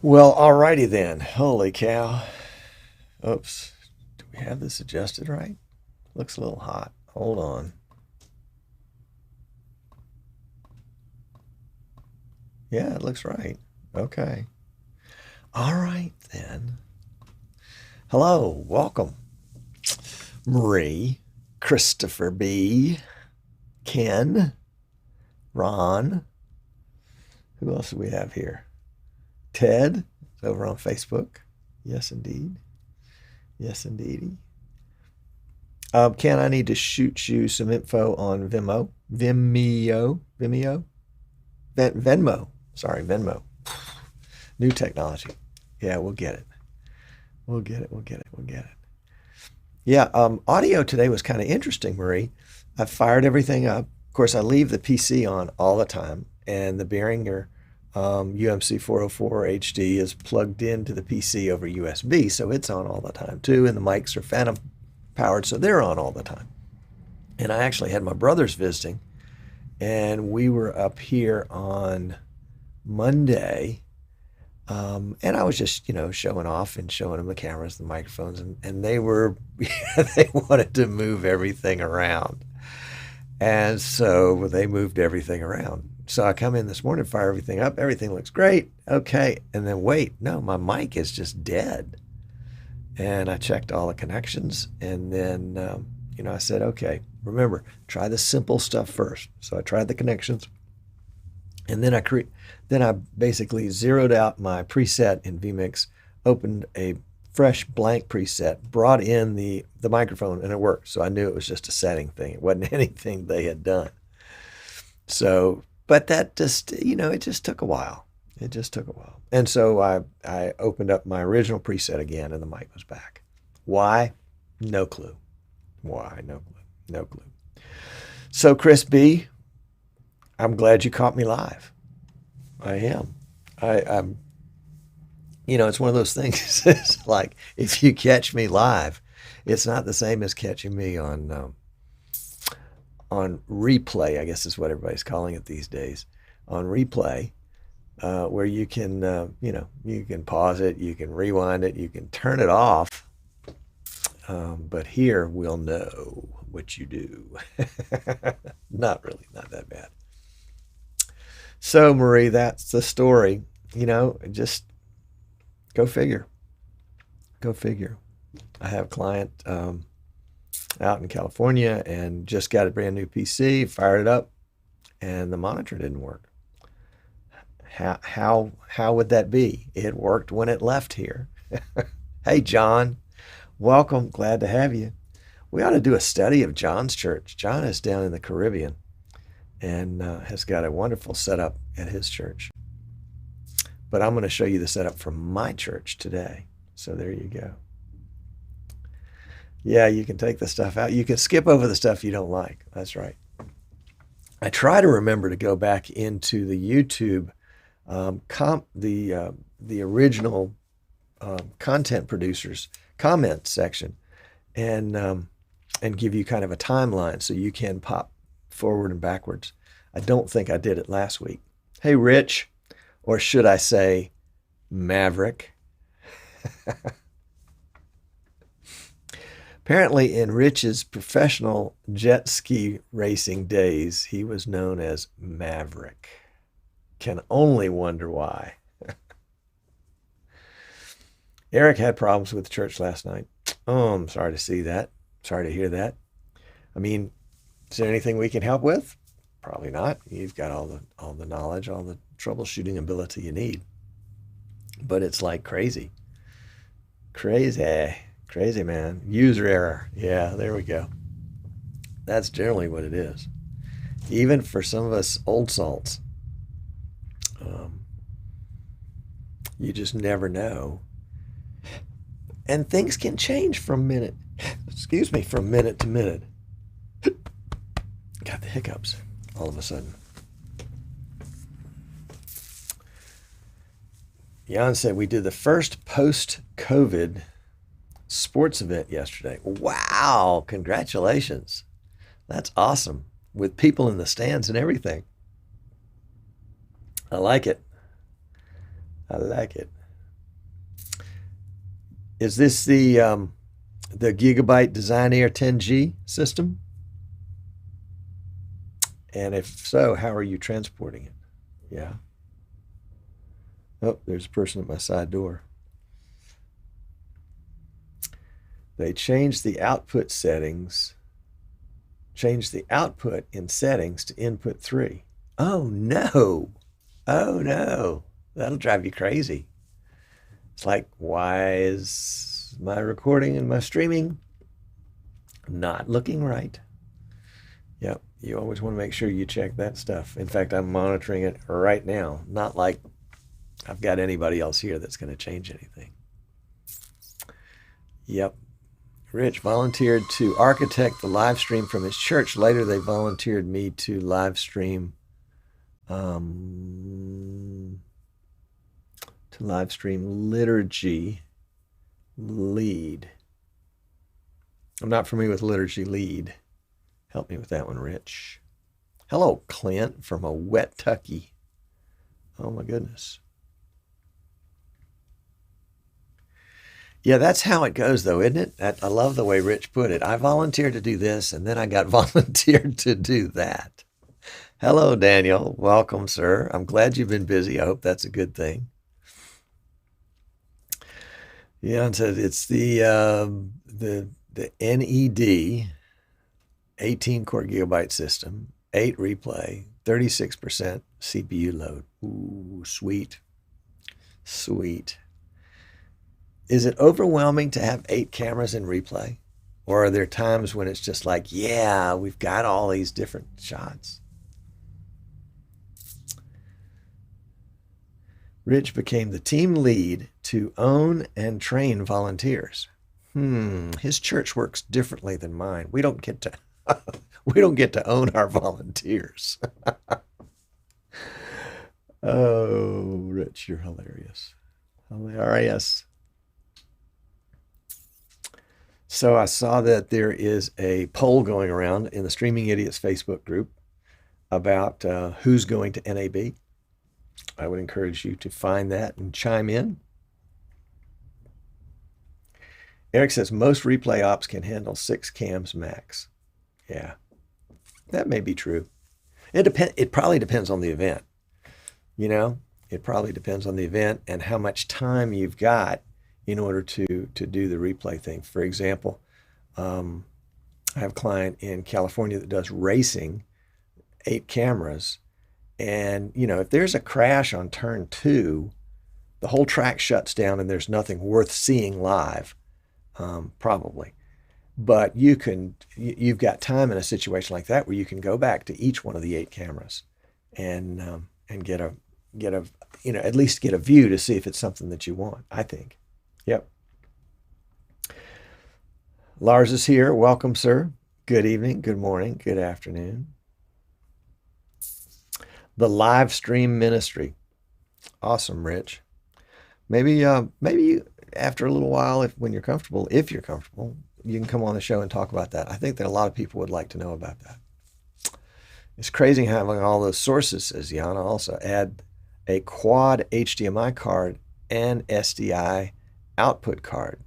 Well, alrighty then. Holy cow. Oops. Do we have this adjusted right? Looks a little hot. Hold on. Yeah, it looks right. Okay. All right then. Hello, welcome. Marie, Christopher B, Ken, Ron. Who else do we have here? Ted is over on Facebook. Yes, indeed. Yes, indeedy. Ken, I need to shoot you some info on Venmo. Sorry, Venmo. New technology. Yeah, we'll get it. We'll get it. We'll get it. We'll get it. Yeah, audio today was kind of interesting, Marie. I fired everything up. Of course, I leave the PC on all the time, and the Behringer UMC 404 HD is plugged into the PC over USB, so it's on all the time too. And the mics are phantom powered, so they're on all the time. And I actually had my brothers visiting, and we were up here on Monday. And I was just, showing off and showing them the cameras, the microphones, and they were, they wanted to move everything around. And so they moved everything around. So I come in this morning, fire everything up. Everything looks great. Okay. And then wait, no, my mic is just dead. And I checked all the connections. And then, I said, okay, remember, try the simple stuff first. So I tried the connections. And then I basically zeroed out my preset in vMix, opened a fresh blank preset, brought in the microphone, and it worked. So I knew it was just a setting thing. It wasn't anything they had done. So, but that just, it just took a while. It just took a while. And so I opened up my original preset again, and the mic was back. Why? No clue. Why? No clue. No clue. So Chris B, I'm glad you caught me live. I am. I'm. It's one of those things. It's like if you catch me live, it's not the same as catching me on replay. I guess is what everybody's calling it these days. On replay, where you can, you can pause it, you can rewind it, you can turn it off. But here we'll know what you do. Not really, not that bad. So, Marie, that's the story. Just go figure. Go figure. I have a client out in California and just got a brand new PC, fired it up, and the monitor didn't work. How would that be? It worked when it left here. Hey, John, welcome. Glad to have you. We ought to do a study of John's church. John is down in the Caribbean and has got a wonderful setup at his church. But I'm going to show you the setup from my church today. So there you go. Yeah, you can take the stuff out. You can skip over the stuff you don't like. That's right. I try to remember to go back into the YouTube, the original content producers comment section, and give you kind of a timeline so you can pop forward and backwards. I don't think I did it last week. Hey, Rich, or should I say Maverick? Apparently in Rich's professional jet ski racing days, he was known as Maverick. Can only wonder why. Eric had problems with the church last night. Oh, I'm sorry to see that. Sorry to hear that. I mean, is there anything we can help with? Probably not. You've got all the knowledge, all the troubleshooting ability you need. But it's like crazy. Crazy, man. User error. Yeah, there we go. That's generally what it is. Even for some of us old salts, you just never know. And things can change from minute to minute. Got the hiccups all of a sudden. Jan said we did the first post-COVID sports event yesterday. Wow, congratulations. That's awesome. With people in the stands and everything. I like it. I like it. Is this the Gigabyte Design Air 10G system? And if so, how are you transporting it? Yeah. Oh, there's a person at my side door. They changed the output settings, changed the output in settings to input 3. Oh no. Oh no. That'll drive you crazy. It's like, why is my recording and my streaming not looking right? Yep, you always want to make sure you check that stuff. In fact, I'm monitoring it right now. Not like I've got anybody else here that's going to change anything. Yep. Rich volunteered to architect the live stream from his church. Later, they volunteered me to live stream liturgy lead. I'm not familiar with liturgy lead. Help me with that one, Rich. Hello, Clint from a wet Tucky. Oh my goodness. Yeah, that's how it goes, though, isn't it? I love the way Rich put it. I volunteered to do this, and then I got volunteered to do that. Hello, Daniel. Welcome, sir. I'm glad you've been busy. I hope that's a good thing. Yeah, and so it's the NED 18-core gigabyte system, 8 replay, 36% CPU load. Ooh, sweet. Sweet. Is it overwhelming to have 8 cameras in replay? Or are there times when it's just like, yeah, we've got all these different shots? Rich became the team lead to own and train volunteers. His church works differently than mine. We don't get to own our volunteers. Oh, Rich, you're hilarious. Hilarious. So I saw that there is a poll going around in the Streaming Idiots Facebook group about who's going to NAB. I would encourage you to find that and chime in. Eric says most replay ops can handle 6 cams max. Yeah, that may be true. It probably depends on the event. You know, it probably depends on the event and how much time you've got in order to do the replay thing. For example, I have a client in California that does racing, 8 cameras. And, you know, if there's a crash on turn 2, the whole track shuts down and there's nothing worth seeing live, probably. But you've got time in a situation like that where you can go back to each one of the 8 cameras and get a at least get a view to see if it's something that you want, I think. Yep. Lars is here. Welcome, sir. Good evening, good morning, good afternoon. The live stream ministry. Awesome, Rich. Maybe you, after a little while, if you're comfortable, you can come on the show and talk about that. I think that a lot of people would like to know about that. It's crazy having all those sources, says Yana. Also add a quad HDMI card and SDI output card.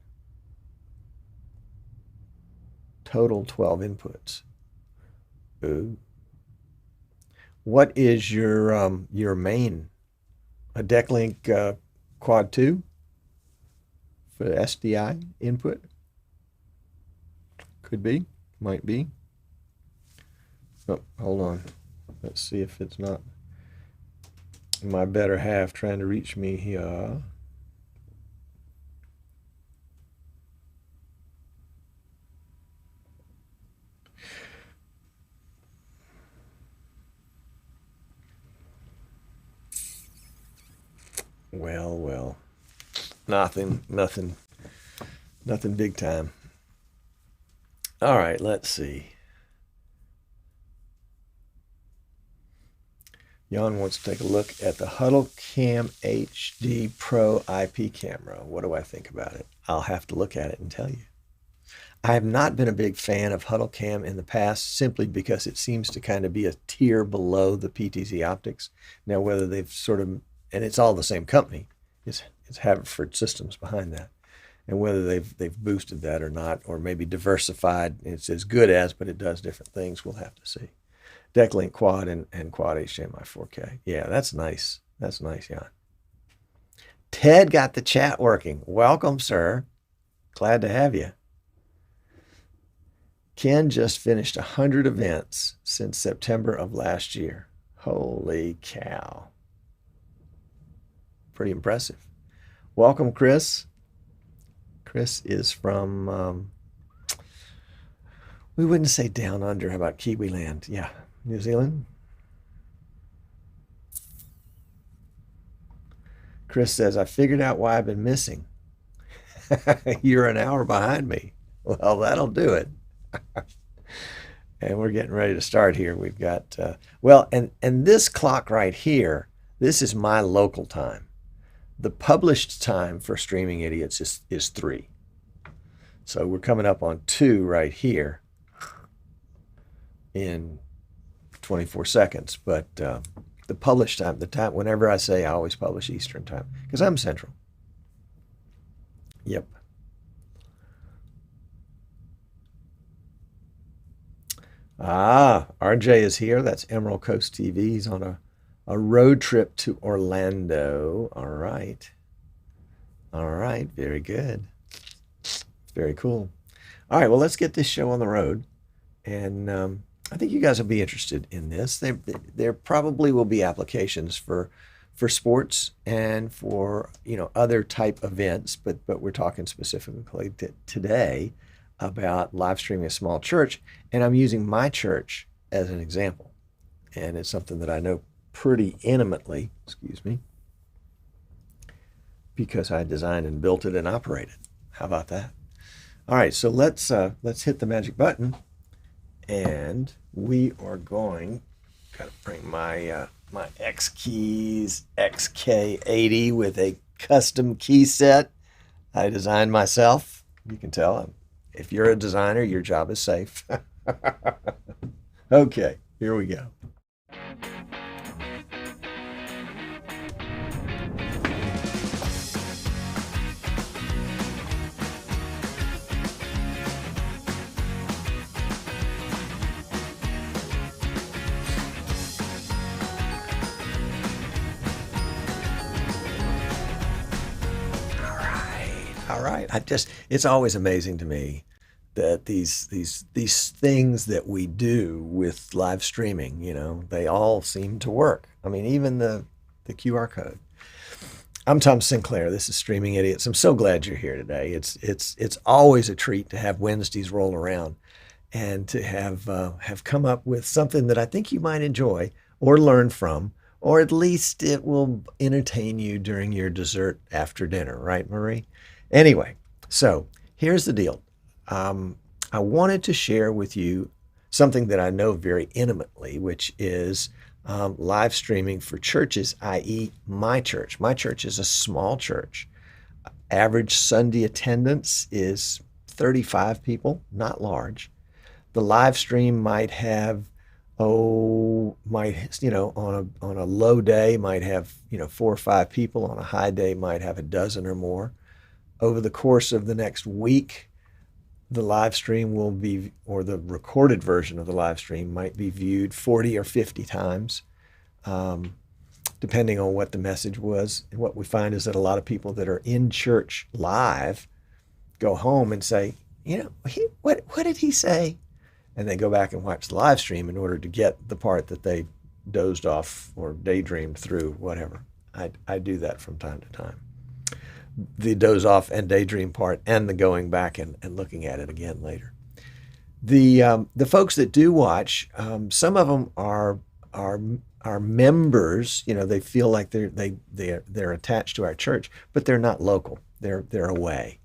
Total 12 inputs. Ooh. What is your main? A Decklink Quad 2 for the SDI input? Could be, might be. Oh, hold on. Let's see if it's not my better half trying to reach me here. Well, nothing big time. All right, let's see. Jan wants to take a look at the Huddle Cam HD Pro IP camera. What do I think about it? I'll have to look at it and tell you. I have not been a big fan of Huddle Cam in the past simply because it seems to kind of be a tier below the PTZ Optics. Now, whether they've sort of, and it's all the same company, it's Haverford Systems behind that. and whether they've boosted that or not, or maybe diversified. It's as good as, but it does different things. We'll have to see. Decklink Quad and Quad HDMI 4K. Yeah, that's nice. That's nice, Jan. Ted got the chat working. Welcome, sir. Glad to have you. Ken just finished 100 events since September of last year. Holy cow. Pretty impressive. Welcome, Chris. Chris is from, we wouldn't say down under. How about Kiwi Land? Yeah, New Zealand. Chris says, I figured out why I've been missing. You're an hour behind me. Well, that'll do it. And we're getting ready to start here. We've got, and this clock right here, this is my local time. The published time for Streaming Idiots is 3. So we're coming up on 2 right here in 24 seconds. But the published time, the time, whenever I say I always publish Eastern time, because I'm Central. Yep. RJ is here. That's Emerald Coast TV. He's on a road trip to Orlando. All right. All right. Very good. Very cool. All right. Well, let's get this show on the road. And I think you guys will be interested in this. There probably will be applications for sports and for, other type events, but we're talking specifically today about live streaming a small church, and I'm using my church as an example. And it's something that I know pretty intimately, because I designed and built it and operated. How about that? All right, so let's hit the magic button, and we are going, gotta bring my my X Keys XK80 with a custom key set I designed myself. You can tell if you're a designer, your job is safe. Okay, here we go. All right. It's always amazing to me that these things that we do with live streaming, they all seem to work. I mean, even the QR code. I'm Tom Sinclair. This is Streaming Idiots. I'm so glad you're here today. It's always a treat to have Wednesdays roll around and to have come up with something that I think you might enjoy or learn from, or at least it will entertain you during your dessert after dinner, right, Marie? Anyway, so here's the deal. I wanted to share with you something that I know very intimately, which is live streaming for churches, i.e. my church. My church is a small church. Average Sunday attendance is 35 people, not large. The live stream might have, on a low day might have, 4 or 5 people. On a high day might have a dozen or more. Over the course of the next week, the live stream will be, or the recorded version of the live stream might be viewed 40 or 50 times, depending on what the message was. And what we find is that a lot of people that are in church live go home and say, what did he say? And they go back and watch the live stream in order to get the part that they dozed off or daydreamed through, whatever. I do that from time to time. The doze off and daydream part, and the going back and looking at it again later. The folks that do watch, some of them are members. They feel like they're attached to our church, but they're not local. They're away.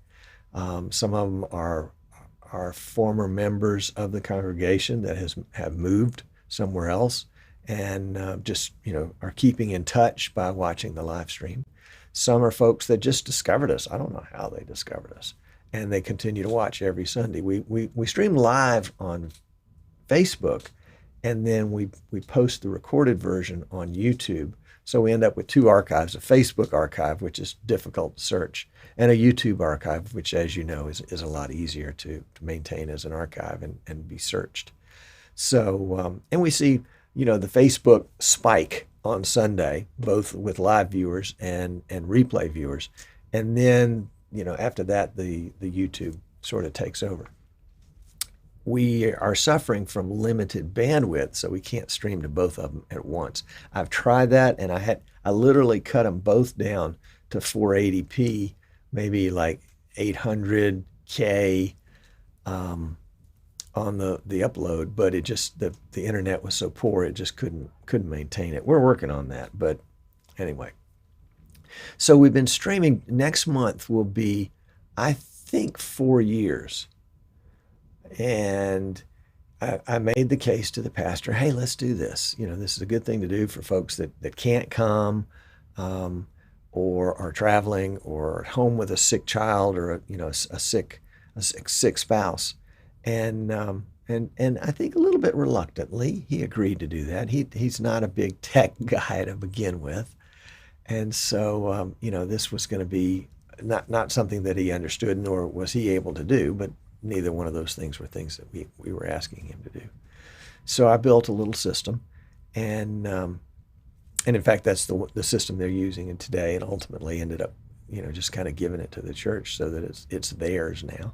Some of them are former members of the congregation that have moved somewhere else, and just are keeping in touch by watching the live stream. Some are folks that just discovered us. I don't know how they discovered us, and they continue to watch every Sunday. We stream live on Facebook, and then we post the recorded version on YouTube So we end up with two archives, a Facebook archive, which is difficult to search, and a YouTube archive, which, as you know, is a lot easier to maintain as an archive and be searched. So, and we see, the Facebook spike on Sunday, both with live viewers and replay viewers. And then, after that, the YouTube sort of takes over. We are suffering from limited bandwidth, so we can't stream to both of them at once. I've tried that, and I literally cut them both down to 480p, maybe like 800K on the upload, but it just the internet was so poor it just couldn't maintain it. We're working on that, but anyway. So we've been streaming. Next month will be, I think, 4 years. And I made the case to the pastor, hey, let's do this. This is a good thing to do for folks that can't come, or are traveling, or at home with a sick child, or a sick spouse. And I think a little bit reluctantly, he agreed to do that. He's not a big tech guy to begin with. And so, this was going to be not something that he understood, nor was he able to do, but neither one of those things were things that we were asking him to do. So I built a little system, and in fact, that's the system they're using today, and ultimately ended up, just kind of giving it to the church so that it's theirs now.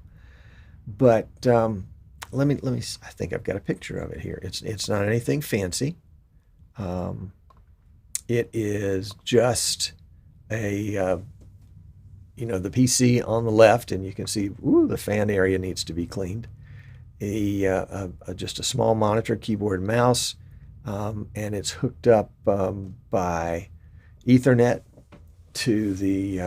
But let me. I think I've got a picture of it here. It's not anything fancy. It is just the PC on the left, and you can see, the fan area needs to be cleaned. Just a small monitor, keyboard, and mouse, and it's hooked up by Ethernet to the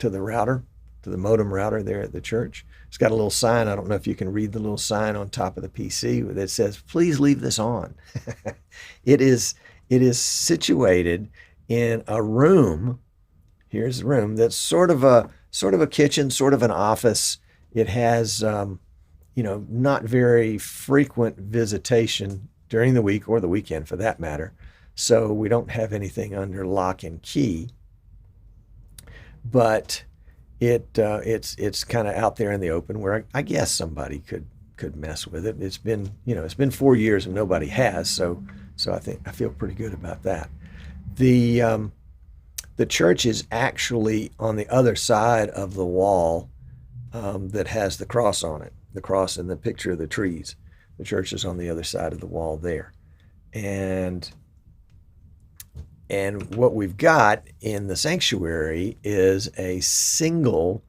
router, to the modem router there at the church. It's got a little sign. I don't know if you can read the little sign on top of the PC that says, "Please leave this on." It is situated in a room. Here's the room that's sort of a kitchen, sort of an office. It has, not very frequent visitation during the week or the weekend for that matter. So we don't have anything under lock and key, but it's kind of out there in the open where I guess somebody could mess with it. It's been 4 years and nobody has. So I feel pretty good about that. The church is actually on the other side of the wall that has the cross on it, the cross and the picture of the trees. The church is on the other side of the wall there. And what we've got in the sanctuary is a single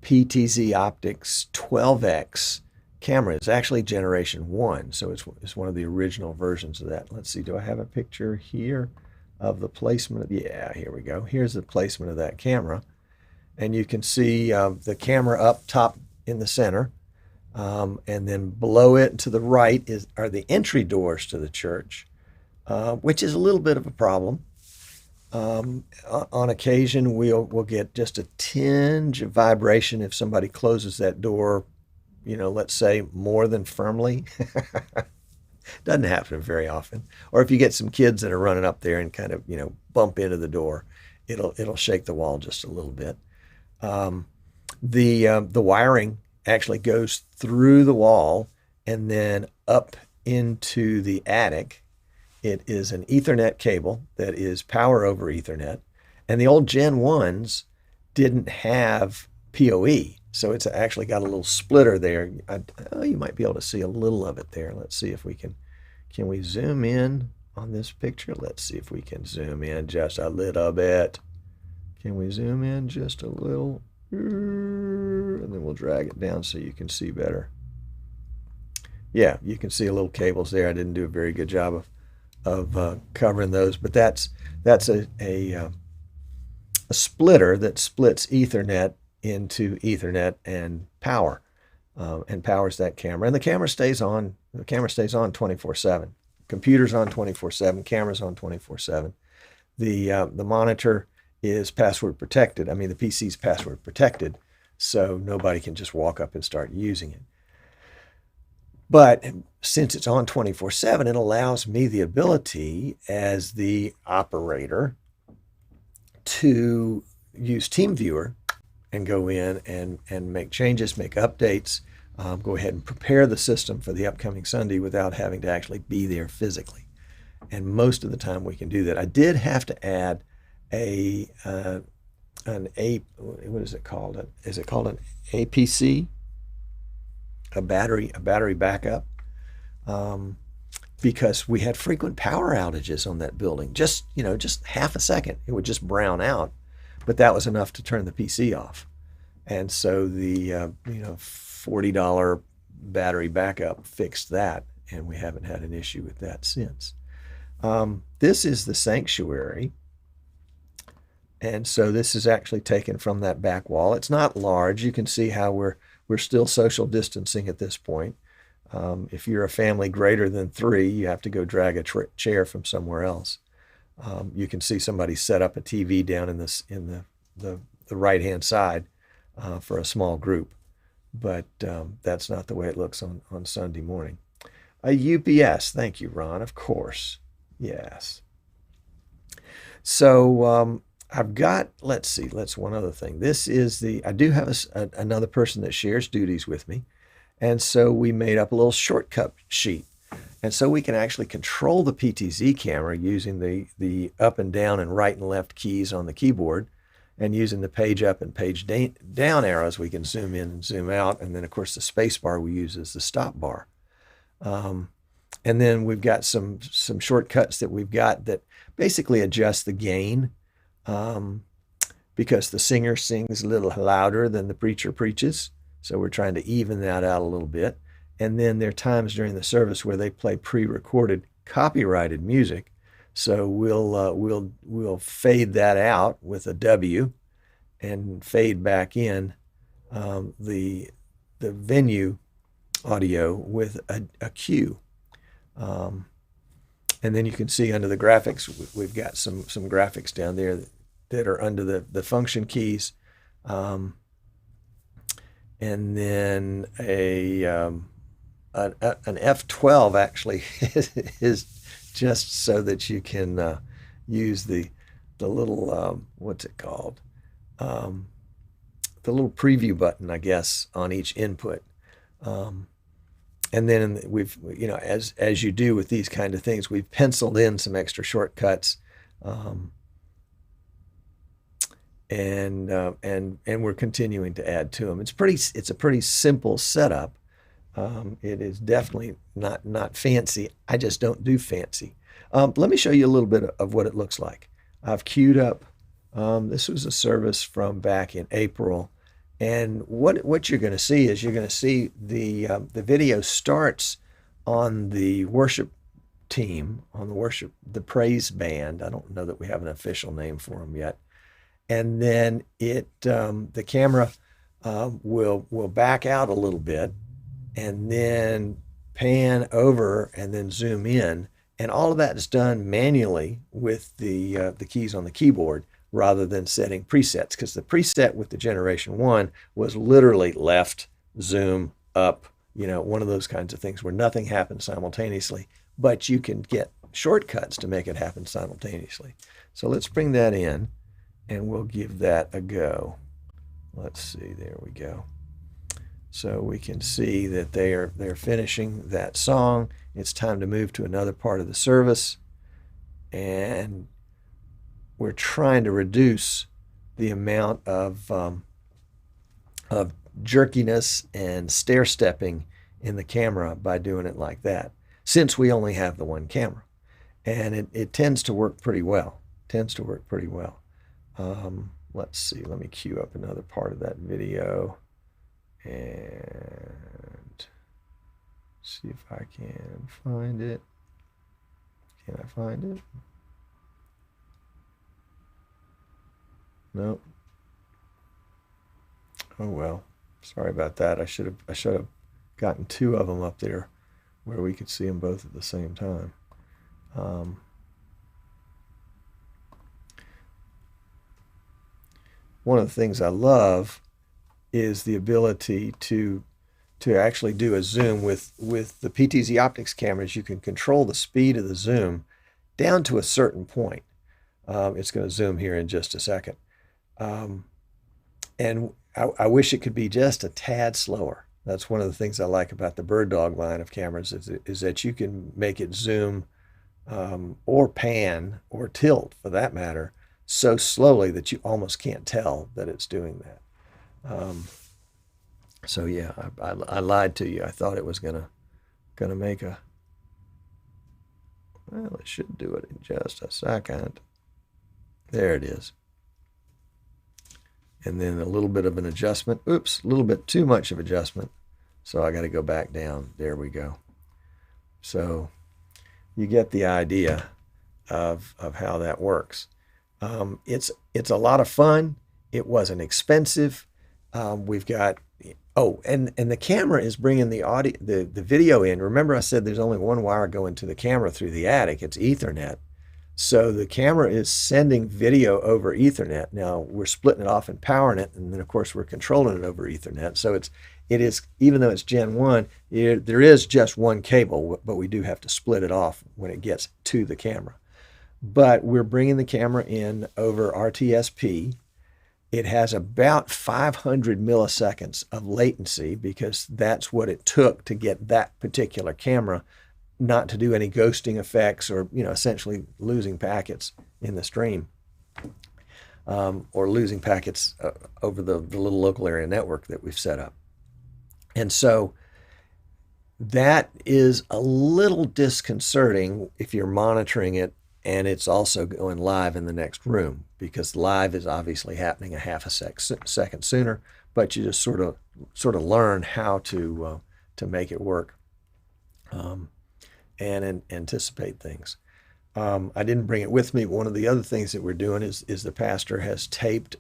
PTZ Optics 12X camera. It's actually generation 1, so it's one of the original versions of that. Let's see, do I have a picture here of the placement? Yeah, here we go. Here's the placement of that camera. And you can see the camera up top in the center. And then below it and to the right are the entry doors to the church, which is a little bit of a problem. On occasion, we'll get just a tinge of vibration if somebody closes that door, let's say more than firmly. Doesn't happen very often. Or if you get some kids that are running up there and kind of, bump into the door, it'll shake the wall just a little bit. The wiring actually goes through the wall and then up into the attic. It is an Ethernet cable that is power over Ethernet. And the old Gen 1s didn't have PoE. So it's actually got a little splitter there. You might be able to see a little of it there. Let's see if we can we zoom in on this picture? Let's see if we can zoom in just a little bit. Can we zoom in just a little? And then we'll drag it down so you can see better. Yeah, you can see a little cables there. I didn't do a very good job of covering those, but that's a splitter that splits Ethernet into Ethernet and power, and powers that camera. And the camera stays on. The camera stays on 24/7. Computer's on 24/7. Camera's on 24/7. The monitor is password protected. I mean, the PC's password protected, so nobody can just walk up and start using it. But since it's on 24/7, it allows me the ability as the operator to use TeamViewer and go in and make changes, make updates, go ahead and prepare the system for the upcoming Sunday without having to actually be there physically. And most of the time we can do that. I did have to add what is it called? Is it called an APC? A battery backup, because we had frequent power outages on that building. Just half a second, it would just brown out, but that was enough to turn the PC off. And so the $40 battery backup fixed that, and we haven't had an issue with that since. This is the sanctuary, and so this is actually taken from that back wall. It's not large. You can see how we're still social distancing at this point. If you're a family greater than 3, you have to go drag a chair from somewhere else. You can see somebody set up a TV down in the right-hand side for a small group, but that's not the way it looks on Sunday morning. A UPS, thank you, Ron, of course. Yes. So I've got, let's one other thing. This is I do have another person that shares duties with me. And so we made up a little shortcut sheet. And so we can actually control the PTZ camera using the up and down and right and left keys on the keyboard, and using the page up and page down arrows, we can zoom in and zoom out. And then of course the space bar we use as the stop bar. And then we've got some shortcuts that we've got that basically adjust the gain, because the singer sings a little louder than the preacher preaches. So we're trying to even that out a little bit. And then there are times during the service where they play pre-recorded copyrighted music. So we'll fade that out with a W and fade back in the venue audio with a Q. And then you can see under the graphics, we've got some graphics down there that are under the function keys. And then an F12 actually is just so that you can use the little, what's it called? The little preview button, I guess, on each input. And then we've, as you do with these kind of things, we've penciled in some extra shortcuts, and we're continuing to add to them. It's a pretty simple setup. It is definitely not fancy. I just don't do fancy. Let me show you a little bit of what it looks like. I've queued up. This was a service from back in April. And what you're going to see is the video starts on the worship team, on the praise band. I don't know that we have an official name for them yet. And then the camera will back out a little bit, and then pan over and then zoom in. And all of that is done manually with the keys on the keyboard, rather than setting presets, because the preset with the Generation 1 was literally left, zoom, up, one of those kinds of things where nothing happens simultaneously, but you can get shortcuts to make it happen simultaneously. So let's bring that in, and we'll give that a go. Let's see, there we go. So we can see that they're finishing that song. It's time to move to another part of the service, and we're trying to reduce the amount of jerkiness and stair-stepping in the camera by doing it like that, since we only have the one camera. And it tends to work pretty well. Let's see, let me queue up another part of that video and see if I can find it. Can I find it? Nope. Oh well, sorry about that. I should have gotten 2 of them up there where we could see them both at the same time. One of the things I love is the ability to actually do a zoom with the PTZ Optics cameras. You can control the speed of the zoom down to a certain point. It's going to zoom here in just a second. And I wish it could be just a tad slower. That's one of the things I like about the Bird Dog line of cameras is that you can make it zoom or pan or tilt, for that matter, so slowly that you almost can't tell that it's doing that. So yeah, I lied to you. I thought it was gonna make a. Well, it should do it in just a second. There it is. And then a little bit of an adjustment. Oops, a little bit too much of adjustment. So I got to go back down. There we go. So you get the idea of how that works. It's a lot of fun. It wasn't expensive. We've got, oh, and the camera is bringing the audio, the video in. Remember I said there's only one wire going to the camera through the attic. It's Ethernet. So the camera is sending video over Ethernet. Now we're splitting it off and powering it, and then of course we're controlling it over Ethernet. So it is, even though it's Gen 1, there is just one cable, but we do have to split it off when it gets to the camera. But we're bringing the camera in over RTSP. It has about 500 milliseconds of latency because that's what it took to get that particular camera not to do any ghosting effects or, essentially losing packets in the stream, or losing packets over the little local area network that we've set up. And so that is a little disconcerting if you're monitoring it and it's also going live in the next room, because live is obviously happening a half a second sooner, but you just sort of learn how to make it work. And anticipate things. I didn't bring it with me. One of the other things that we're doing is the pastor has taped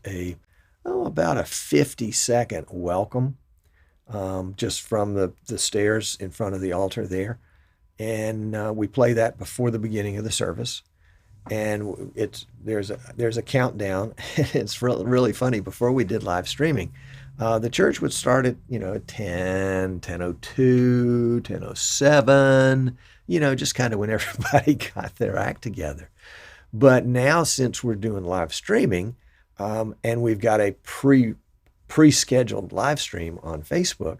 about a 50-second welcome, just from the stairs in front of the altar there. And we play that before the beginning of the service. And there's a countdown. It's really funny. Before we did live streaming, the church would start at 10, 10:02, 10:07, just kind of when everybody got their act together. But now, since we're doing live streaming, and we've got a pre-scheduled live stream on Facebook,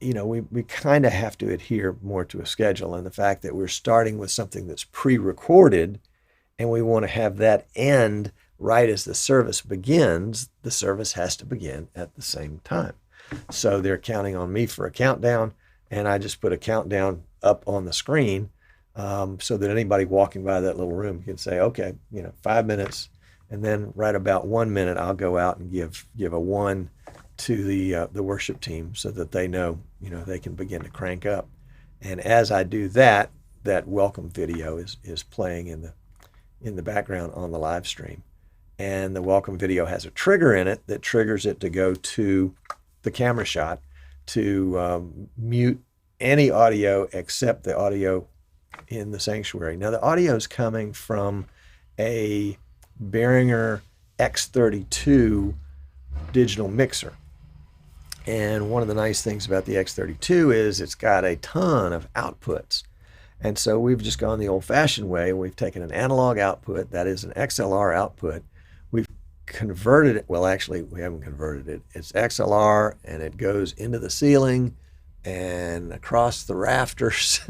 we kind of have to adhere more to a schedule, and the fact that we're starting with something that's pre-recorded and we want to have that end right as the service begins, the service has to begin at the same time. So they're counting on me for a countdown, and I just put a countdown up on the screen, so that anybody walking by that little room can say, okay, 5 minutes, and then right about 1 minute, I'll go out and give a 1 to the worship team so that they know, they can begin to crank up. And as I do that, that welcome video is playing in the background on the live stream. And the welcome video has a trigger in it that triggers it to go to the camera shot to mute any audio except the audio in the sanctuary. Now the audio is coming from a Behringer X32 digital mixer. And one of the nice things about the X32 is it's got a ton of outputs. And so we've just gone the old-fashioned way. We've taken an analog output, that is an XLR output. We've converted it, well, actually, we haven't converted it. It's XLR, and it goes into the ceiling and across the rafters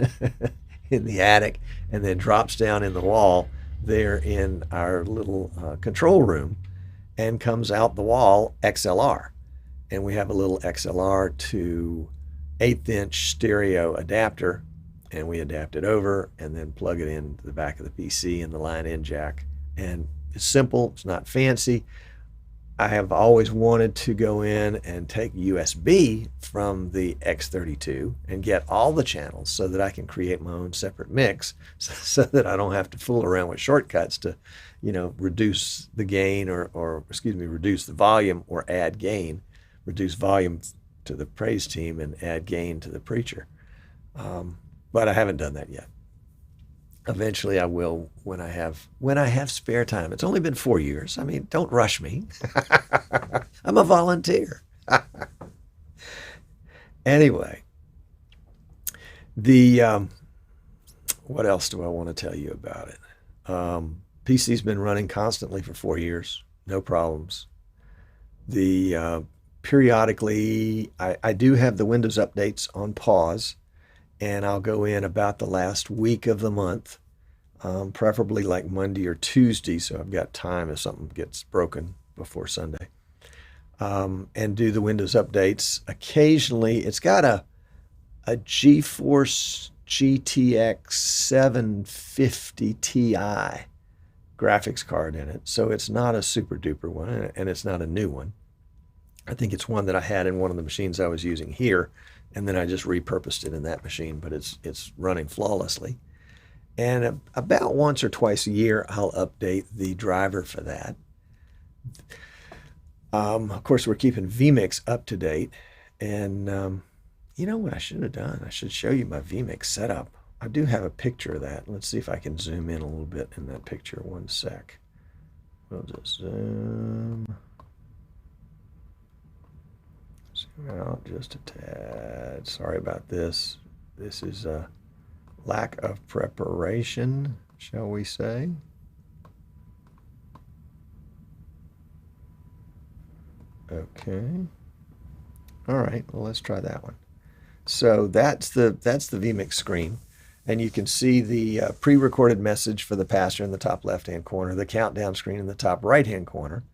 in the attic, and then drops down in the wall there in our little control room, and comes out the wall XLR. And we have a little XLR to 1/8" stereo adapter, and we adapt it over and then plug it into the back of the PC and the line-in jack. And it's simple, it's not fancy. I have always wanted to go in and take USB from the X32 and get all the channels so that I can create my own separate mix, so that I don't have to fool around with shortcuts to, reduce the gain or reduce the volume or add gain, reduce volume to the praise team and add gain to the preacher. But I haven't done that yet. Eventually I will when I have spare time. It's only been 4 years. I mean, don't rush me. I'm a volunteer. Anyway, what else do I want to tell you about it? PC's been running constantly for 4 years, no problems. The periodically, I do have the Windows updates on pause, and I'll go in about the last week of the month, preferably like Monday or Tuesday, so I've got time if something gets broken before Sunday, and do the Windows updates. Occasionally, it's got a GeForce GTX 750 Ti graphics card in it, so it's not a super duper one, and it's not a new one. I think it's one that I had in one of the machines I was using here, and then I just repurposed it in that machine, but it's running flawlessly. And about once or twice a year, I'll update the driver for that. Of course, we're keeping vMix up to date, and you know what I should have done? I should show you my vMix setup. I do have a picture of that. Let's see if I can zoom in a little bit in that picture. One sec. We'll just zoom out just a tad. Sorry about this. This is a lack of preparation, shall we say. Okay. All right, well, let's try that one. So that's the vMix screen, and you can see the pre-recorded message for the pastor in the top left-hand corner, the countdown screen in the top right-hand corner,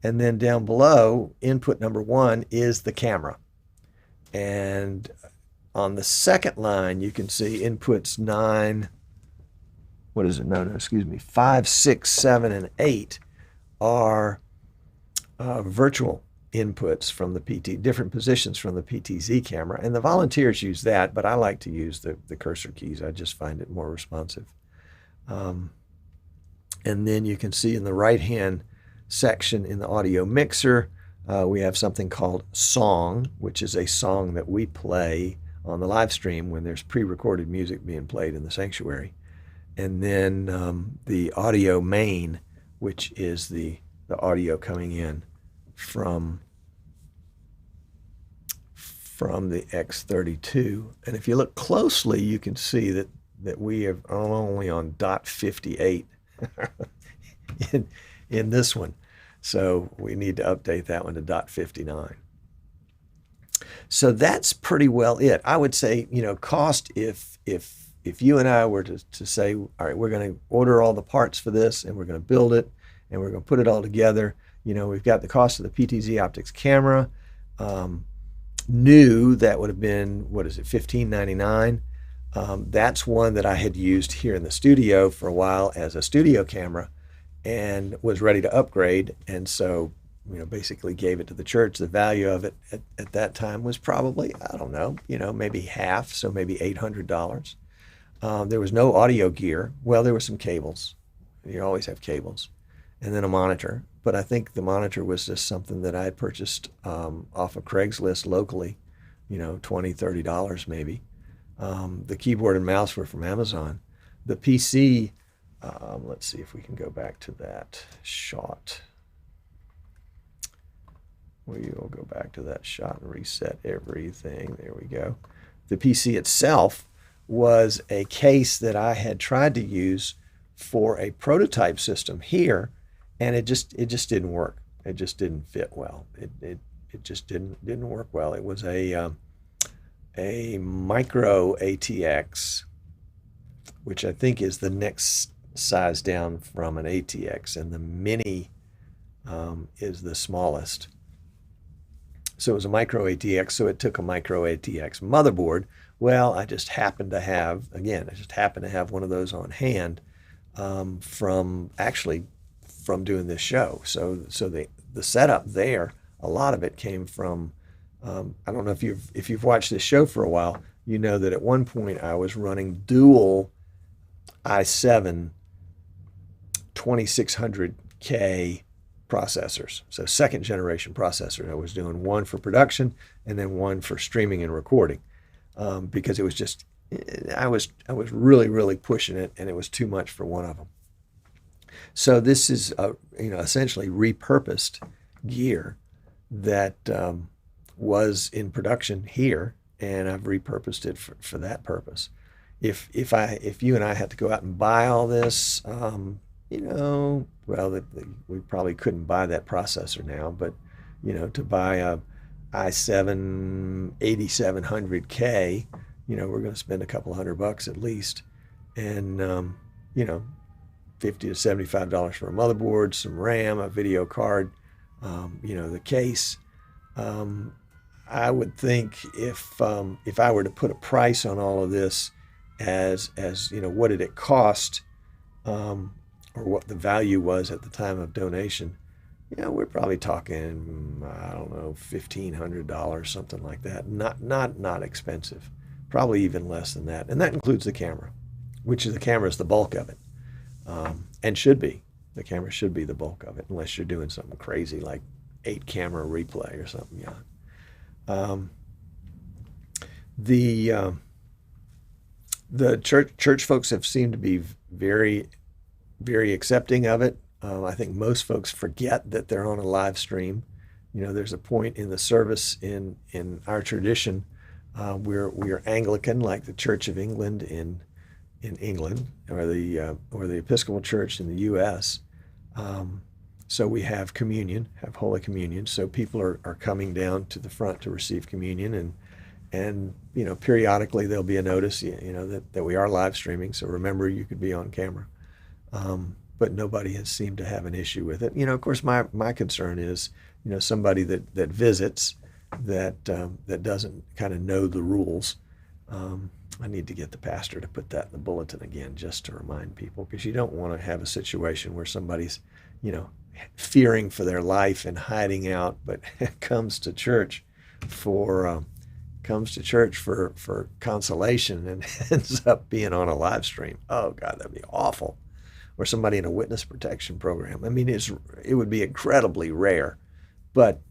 and then down below, input number 1 is the camera. And on the second line, you can see inputs 9, what is it? No, excuse me, 5, 6, 7, and 8 are virtual inputs from the different positions from the PTZ camera, and the volunteers use that, but I like to use the cursor keys. I just find it more responsive. And then you can see in the right-hand section in the audio mixer, we have something called song, which is a song that we play on the live stream when there's pre-recorded music being played in the sanctuary. And then the audio main, which is the audio coming in from the X32. And if you look closely, you can see that we are only on .58 in this one. So we need to update that one to .59. So that's pretty well it. I would say, cost, if you and I were to say, all right, we're going to order all the parts for this, and we're going to build it, and we're going to put it all together. We've got the cost of the PTZ Optics camera. New, that would have been, what is it, $15.99. That's one that I had used here in the studio for a while as a studio camera and was ready to upgrade. And so, basically gave it to the church. The value of it at that time was probably, I don't know, maybe half, so maybe $800. There was no audio gear. Well, there were some cables. You always have cables. And then a monitor. But I think the monitor was just something that I had purchased off of Craigslist locally, $20, $30 maybe. The keyboard and mouse were from Amazon. The PC, let's see if we can go back to that shot. We will go back to that shot and reset everything. There we go. The PC itself was a case that I had tried to use for a prototype system here, and it just didn't work. It just didn't fit well. It just didn't work well. It was a micro ATX, which I think is the next size down from an ATX, and the mini is the smallest. So it was a micro ATX, so it took a micro ATX motherboard. Well, I just happened to have one of those on hand from doing this show. So the setup there, a lot of it came from, I don't know if you've watched this show for a while, you know that at one point I was running dual i7 2600K processors. So second generation processor. I was doing one for production and then one for streaming and recording because it was just, I was really, really pushing it, and it was too much for one of them. So this is essentially repurposed gear that was in production here, and I've repurposed it for that purpose. if you and I had to go out and buy all this, well, we probably couldn't buy that processor now, but to buy a i7 8700K, we're going to spend a couple $100 at least, and $50 to $75 for a motherboard, some RAM, a video card, the case. I would think if I were to put a price on all of this, as what did it cost, or what the value was at the time of donation, we're probably talking, I don't know, $1,500, something like that. Not expensive, probably even less than that, and that includes the camera, which is the bulk of it, and should be. The camera should be the bulk of it, unless you're doing something crazy like 8-camera replay or something. Yeah. The church folks have seemed to be very, very accepting of it. I think most folks forget that they're on a live stream. There's a point in the service in our tradition. We are Anglican, like the Church of England in England, or the Episcopal Church in the U.S. So we have communion, have Holy Communion. So people are coming down to the front to receive communion, and periodically there'll be a notice, that we are live streaming. So remember, you could be on camera, but nobody has seemed to have an issue with it. Of course, my concern is, somebody that visits that doesn't kind of know the rules. I need to get the pastor to put that in the bulletin again, just to remind people, because you don't want to have a situation where somebody's, fearing for their life and hiding out, but comes to church for consolation and ends up being on a live stream. Oh God, that'd be awful. Or somebody in a witness protection program. I mean, it would be incredibly rare, but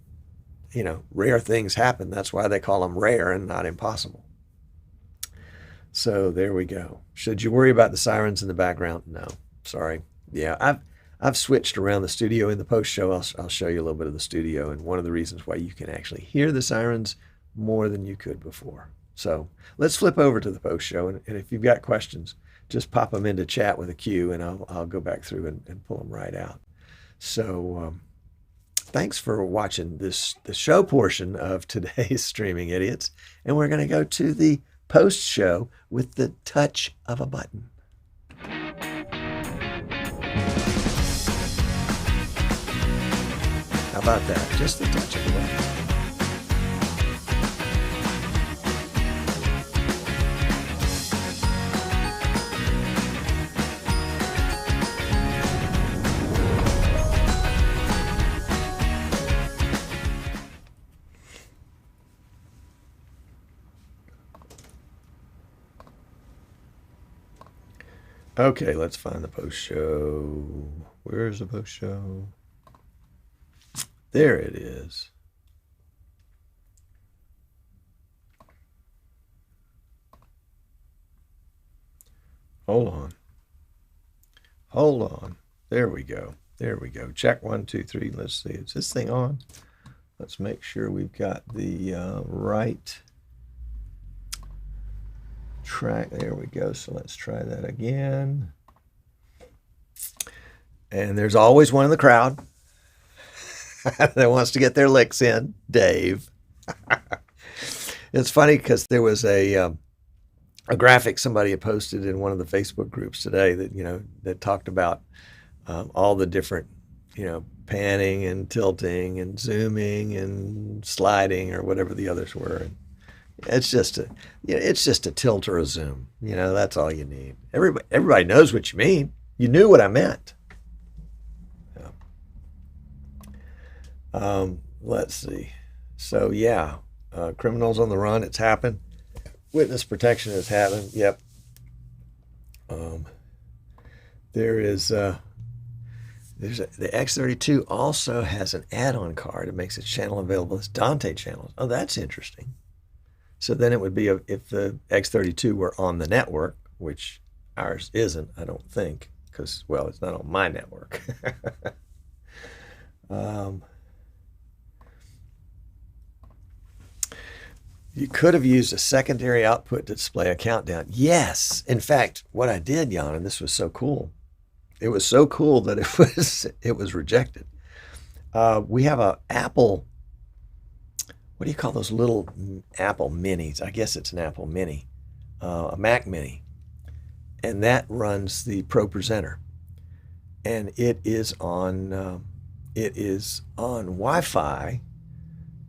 rare things happen. That's why they call them rare and not impossible. So there we go. Should you worry about the sirens in the background? No, sorry. Yeah, I've switched around the studio in the post show. I'll show you a little bit of the studio, and one of the reasons why you can actually hear the sirens more than you could before. So let's flip over to the post show, and if you've got questions, just pop them into chat with a Q, and I'll go back through and pull them right out. So thanks for watching the show portion of today's Streaming Idiots, and we're going to go to the post show with the touch of a button. How about that? Just the touch of a button. Okay, let's find the post show. Where's the post show? There it is. Hold on. There we go. Check 1, 2, 3. Let's see. Is this thing on? Let's make sure we've got the right track. There we go. So let's try that again. And there's always one in the crowd that wants to get their licks in, Dave. It's funny because there was a graphic somebody had posted in one of the Facebook groups today that that talked about all the different panning and tilting and zooming and sliding or whatever the others were. And it's just a tilt or a zoom. That's all you need. Everybody knows what you mean. You knew what I meant. Let's see. So yeah, criminals on the run. It's happened. Witness protection has happened. Yep. There's the X32 also has an add-on card. It makes its channel available as Dante channels. Oh, that's interesting. So then it would be if the X32 were on the network, which ours isn't, I don't think, because, well, it's not on my network. You could have used a secondary output to display a countdown. Yes. In fact, what I did, Jan, and this was so cool. It was so cool that it was rejected. We have a Apple. What do you call those little Apple Minis? I guess it's an Apple Mini, a Mac Mini, and that runs the Pro Presenter, and it is on Wi-Fi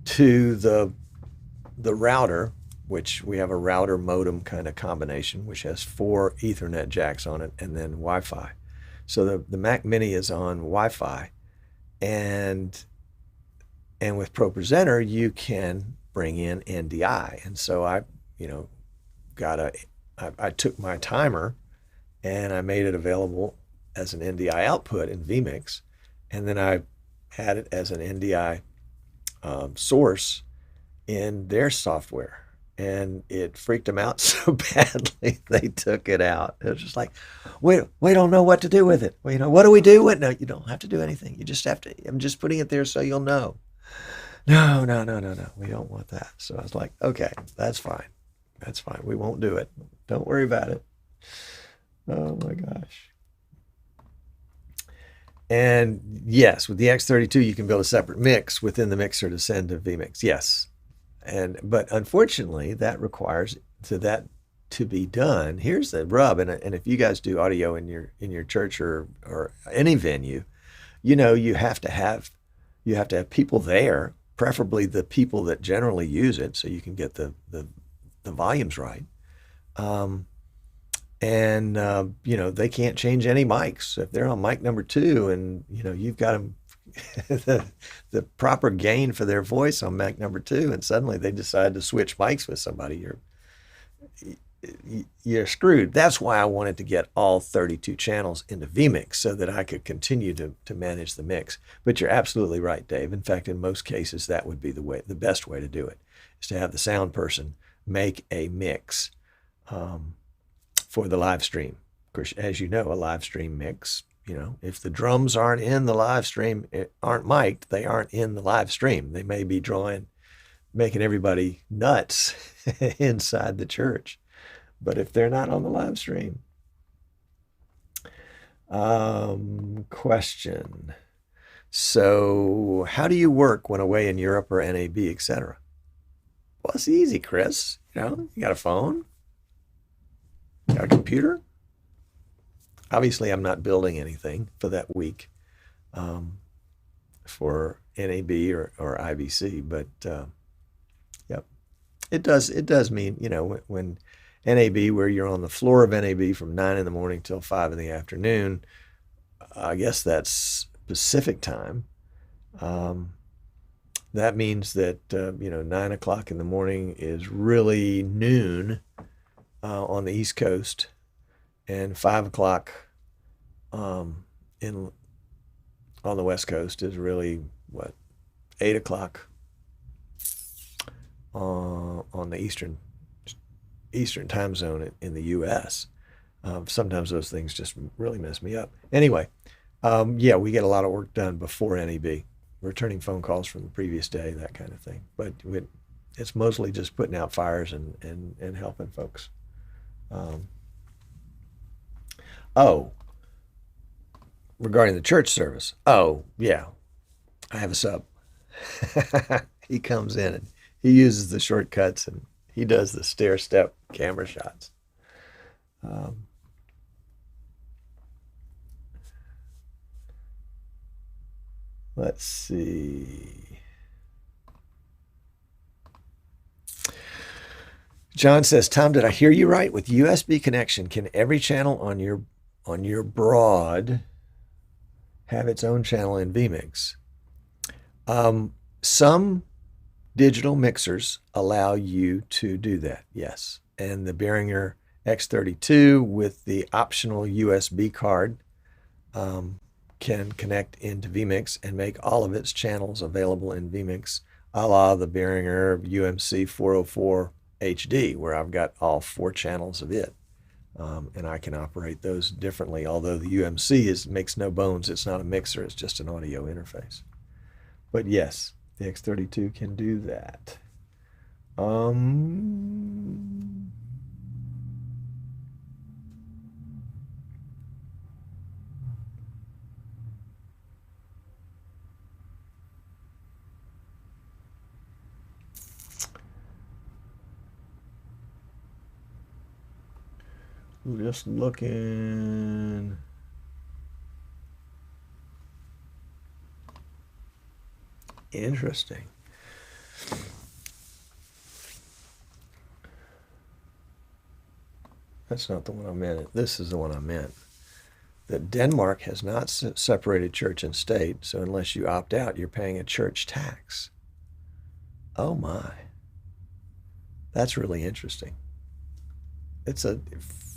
to the router, which we have a router modem kind of combination, which has 4 Ethernet jacks on it and then Wi-Fi. So the Mac Mini is on Wi-Fi, and with Pro Presenter you can bring in NDI. And so I took my timer and I made it available as an NDI output in vMix, and then I had it as an NDI source in their software, and it freaked them out so badly they took it out. It was just like, we don't know what to do with it. Well, what do we do with it? No, you don't have to do anything. You just have to. I'm just putting it there so you'll know. No. We don't want that. So I was like, okay, that's fine. That's fine. We won't do it. Don't worry about it. Oh my gosh. And yes, with the X32, you can build a separate mix within the mixer to send to vMix. Yes. But unfortunately, that requires that to be done. Here's the rub. And if you guys do audio in your church or any venue, you have to have people there, preferably the people that generally use it, so you can get the volumes right. They can't change any mics. If they're on mic number 2 and, you've got them the proper gain for their voice on mic number 2, and suddenly they decide to switch mics with somebody, you're screwed. That's why I wanted to get all 32 channels into vMix so that I could continue to manage the mix. But you're absolutely right, Dave. In fact, in most cases, that would be the best way to do it, is to have the sound person make a mix for the live stream. Of course, as you know, a live stream mix, if the drums aren't in the live stream, aren't mic'd, they aren't in the live stream. They may be making everybody nuts inside the church. But if they're not on the live stream. Question. So how do you work when away in Europe or NAB, etc.? Well, it's easy, Chris. You got a phone, you got a computer. Obviously, I'm not building anything for that week for NAB or IBC, but yep, it does mean, when NAB, where you're on the floor of NAB from 9 in the morning till 5 in the afternoon, I guess that's Pacific time. That means that 9 o'clock in the morning is really noon on the East Coast, and 5 o'clock on the West Coast is really 8 o'clock on the Eastern time zone in the U.S. Sometimes those things just really mess me up. Anyway, we get a lot of work done before NAB, returning phone calls from the previous day, that kind of thing. But it's mostly just putting out fires and helping folks. Regarding the church service. Oh, yeah, I have a sub. He comes in and he uses the shortcuts and he does the stair-step camera shots. Let's see. John says, Tom, did I hear you right? With USB connection, can every channel on your broad have its own channel in vMix? Some digital mixers allow you to do that, yes. And the Behringer X32 with the optional USB card can connect into vMix and make all of its channels available in vMix, a la the Behringer UMC 404 HD, where I've got all 4 channels of it. And I can operate those differently, although the UMC makes no bones. It's not a mixer, it's just an audio interface. But yes, the X32 can do that. Um, just looking. Interesting. That's not the one I meant. This is the one I meant. That Denmark has not separated church and state, so unless you opt out, you're paying a church tax. Oh my. That's really interesting. It's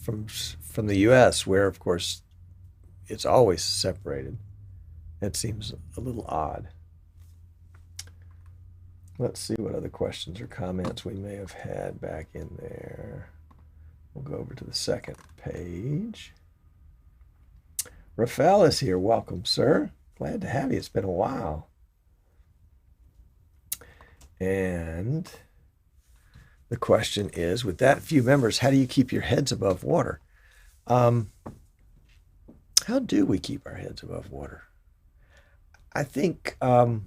from the US where of course it's always separated. It seems a little odd. Let's see what other questions or comments we may have had back in there. We'll go over to the second page. Rafael is here. Welcome, sir. Glad to have you. It's been a while. And the question is, with that few members, how do you keep your heads above water? How do we keep our heads above water? I think the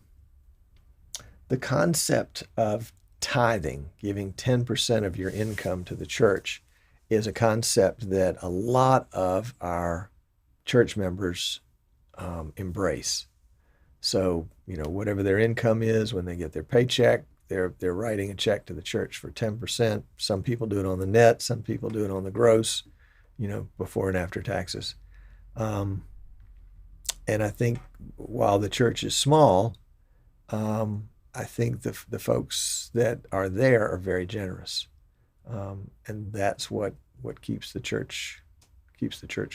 concept of tithing, giving 10% of your income to the church, is a concept that a lot of our church members embrace. So, whatever their income is, when they get their paycheck, they're writing a check to the church for 10%. Some people do it on the net, some people do it on the gross, before and after taxes. And I think while the church is small, I think the folks that are there are very generous. And that's what keeps the church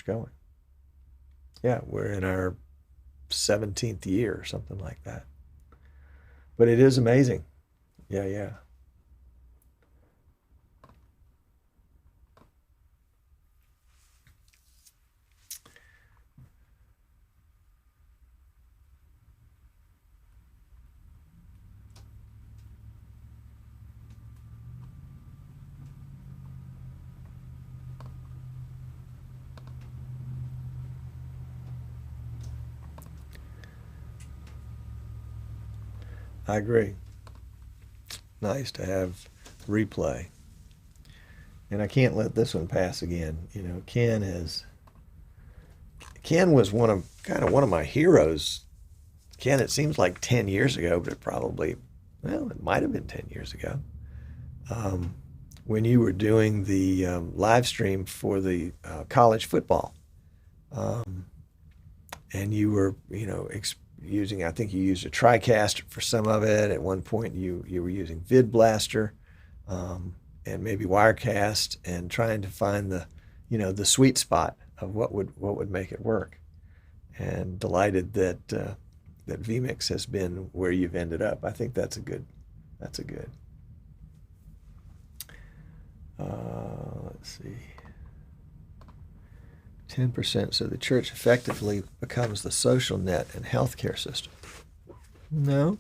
going. Yeah, we're in our 17th year or something like that. But it is amazing. Yeah. I agree. Nice to have replay. And I can't let this one pass again. Ken was one of my heroes. Ken, it seems like 10 years ago, but it might have been 10 years ago. When you were doing the live stream for the college football. And you were, I think you used a TriCaster for some of it. At one point, you were using VidBlaster and maybe Wirecast, and trying to find the sweet spot of what would make it work. And delighted that that vMix has been where you've ended up. I think that's a good. Let's see. 10%, so the church effectively becomes the social net and healthcare system. No.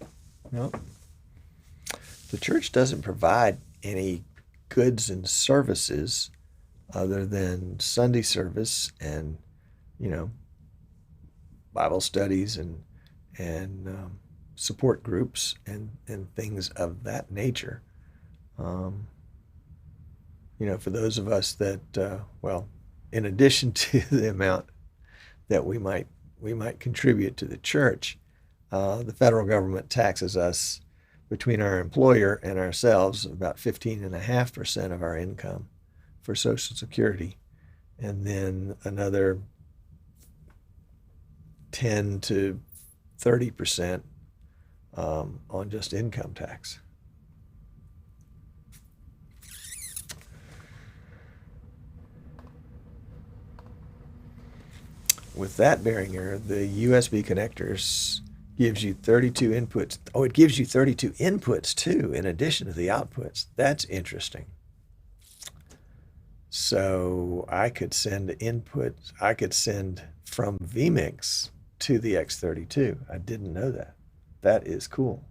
The church doesn't provide any goods and services other than Sunday service and, Bible studies and support groups and things of that nature. For those of us that, in addition to the amount that we might contribute to the church, the federal government taxes us, between our employer and ourselves, about 15.5% of our income for Social Security, and then another 10 to 30% on just income tax. With that bearing error, the USB connectors gives you 32 inputs. Oh, it gives you 32 inputs too, in addition to the outputs. That's interesting. So I could send inputs. I could send from vMix to the X32. I didn't know that. That is cool.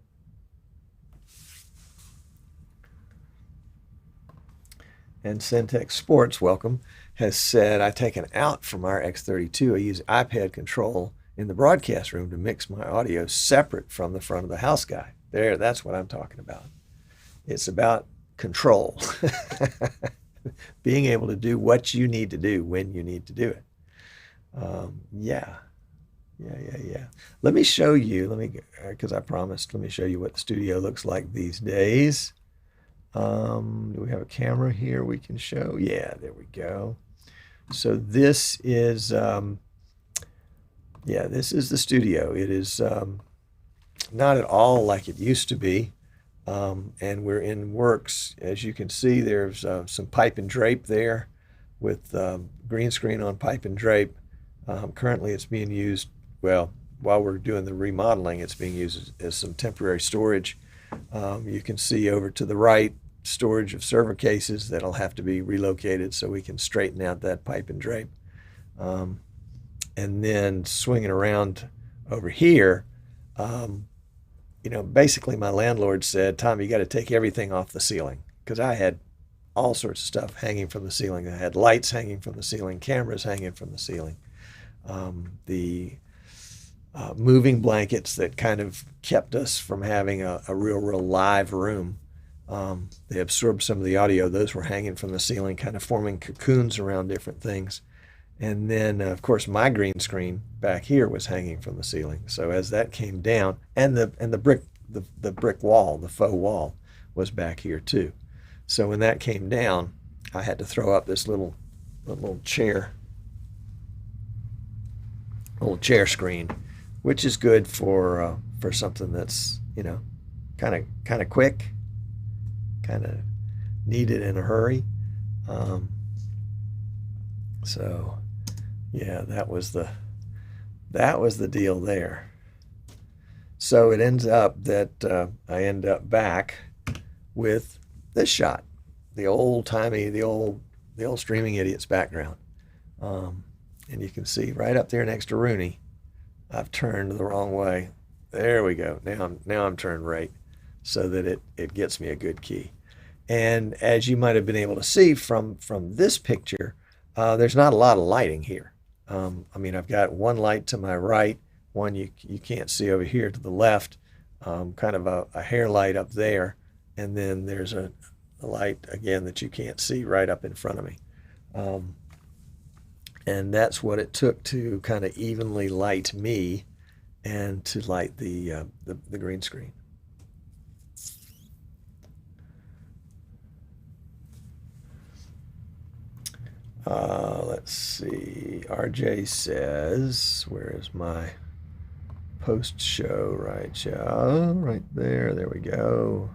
And Centex Sports, welcome, has said, I take an out from our X32. I use iPad control in the broadcast room to mix my audio separate from the front of the house guy. There, that's what I'm talking about. It's about control. Being able to do what you need to do when you need to do it. Yeah. Let me show you, because I promised, let me show you what the studio looks like these days. Do we have a camera here we can show? Yeah, there we go. So this is, this is the studio. It is not at all like it used to be. And we're in works. As you can see, there's some pipe and drape there with green screen on pipe and drape. Currently it's being used, well, while we're doing the remodeling, it's being used as some temporary storage. You can see over to the right, storage of server cases that'll have to be relocated so we can straighten out that pipe and drape. And then swinging around over here, basically my landlord said, Tom, you got to take everything off the ceiling, because I had all sorts of stuff hanging from the ceiling. I had lights hanging from the ceiling, cameras hanging from the ceiling. The moving blankets that kind of kept us from having a real live room. They absorbed some of the audio. Those were hanging from the ceiling, kind of forming cocoons around different things. And then, of course, my green screen back here was hanging from the ceiling. So as that came down, and the brick wall, the faux wall, was back here too. So when that came down, I had to throw up this little chair screen, which is good for something that's kind of quick, kind of needed in a hurry. So yeah, that was the deal there. So it ends up that I end up back with this shot, the old Streaming Idiots background. And you can see right up there next to Rooney, I've turned the wrong way. There we go. Now I'm turned right so that it gets me a good key. And as you might have been able to see from this picture, there's not a lot of lighting here. I've got one light to my right, one you can't see over here to the left, kind of a hair light up there, and then there's a light again that you can't see right up in front of me. And that's what it took to kind of evenly light me and to light the green screen. Let's see. RJ says, where is my post-show? Right there. There we go.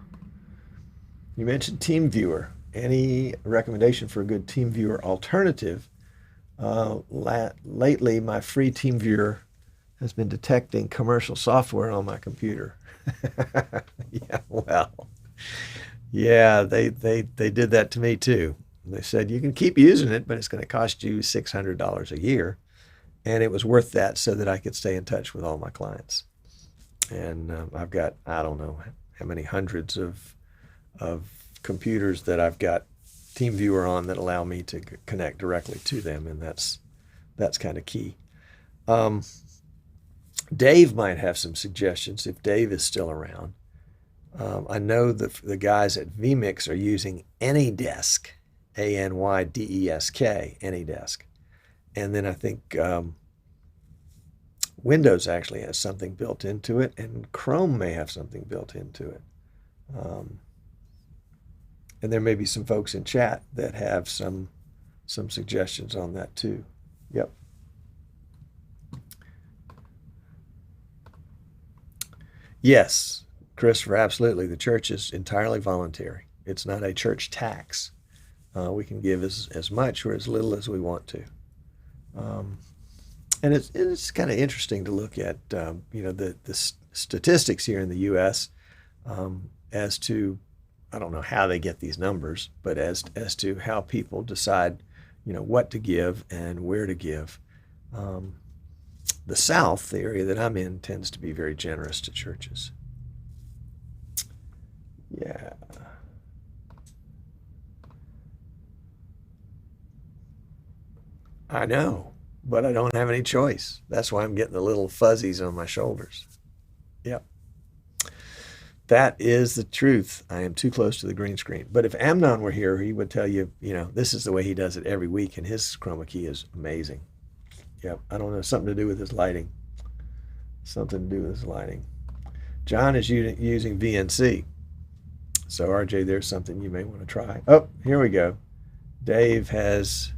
You mentioned TeamViewer. Any recommendation for a good TeamViewer alternative? Lately, my free TeamViewer has been detecting commercial software on my computer. Yeah, they did that to me too. They said, you can keep using it, but it's going to cost you $600 a year. And it was worth that so that I could stay in touch with all my clients. And I've got, I don't know how many hundreds of computers that I've got TeamViewer on that allow me to connect directly to them. And that's kind of key. Dave might have some suggestions if Dave is still around. I know the guys at vMix are using AnyDesk. ANYDESK, AnyDesk. And then I think Windows actually has something built into it, and Chrome may have something built into it. And there may be some folks in chat that have some suggestions on that too. Yep. Yes, Christopher, absolutely. The church is entirely voluntary. It's not a church tax. We can give as much or as little as we want to. And it's kind of interesting to look at, the statistics here in the U.S. As to, I don't know how they get these numbers, but as to how people decide, what to give and where to give. The South, the area that I'm in, tends to be very generous to churches. Yeah. I know, but I don't have any choice. That's why I'm getting the little fuzzies on my shoulders. Yep. That is the truth. I am too close to the green screen. But if Amnon were here, he would tell you, this is the way he does it every week, and his chroma key is amazing. Yep. I don't know, something to do with his lighting. Something to do with his lighting. John is using VNC. So, RJ, there's something you may want to try. Oh, here we go. Dave has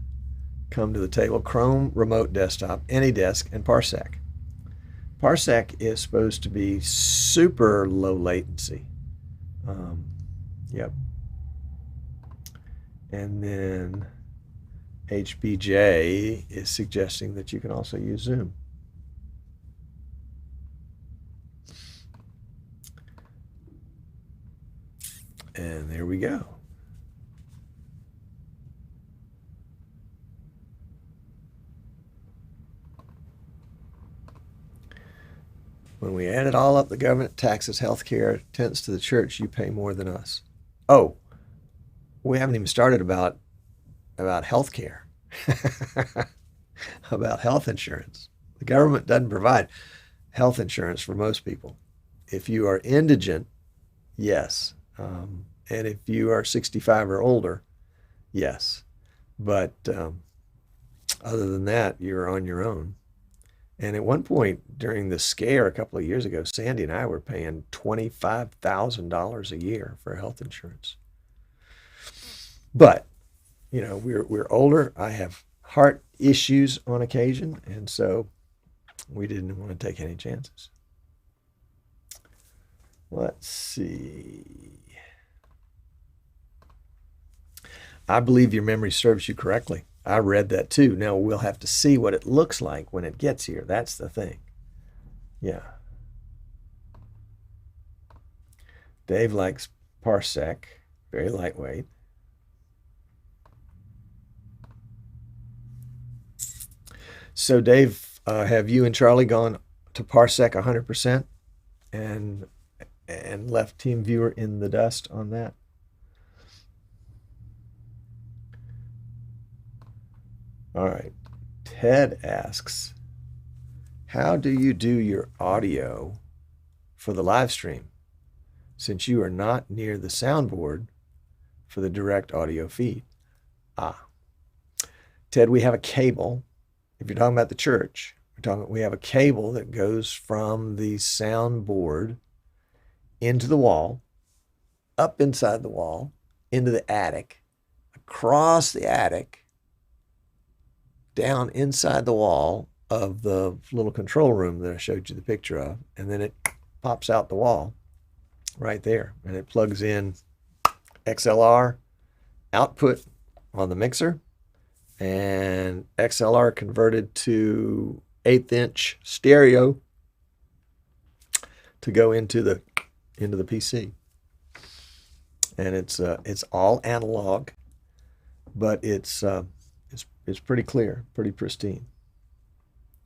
come to the table. Chrome Remote Desktop, AnyDesk, and Parsec. Parsec is supposed to be super low latency. Yep. And then HBJ is suggesting that you can also use Zoom. And there we go. When we add it all up, the government taxes healthcare, tents to the church, you pay more than us. Oh, we haven't even started about healthcare, about health insurance. The government doesn't provide health insurance for most people. If you are indigent, yes. And if you are 65 or older, yes. But other than that, you're on your own. And at one point during the scare a couple of years ago, Sandy and I were paying $25,000 a year for health insurance. But, we're older. I have heart issues on occasion, and so we didn't want to take any chances. Let's see. I believe your memory serves you correctly. I read that too. Now we'll have to see what it looks like when it gets here. That's the thing. Yeah. Dave likes Parsec, very lightweight. So Dave, have you and Charlie gone to Parsec 100% and left TeamViewer in the dust on that? All right. Ted asks, how do you do your audio for the live stream since you are not near the soundboard for the direct audio feed? Ted, we have a cable. If you're talking about the church, we have a cable that goes from the soundboard into the wall, up inside the wall, into the attic, across the attic, down inside the wall of the little control room that I showed you the picture of, and then it pops out the wall right there, and it plugs in XLR output on the mixer and XLR converted to 1/8" stereo to go into the PC. And it's all analog, but it's pretty clear, pretty pristine.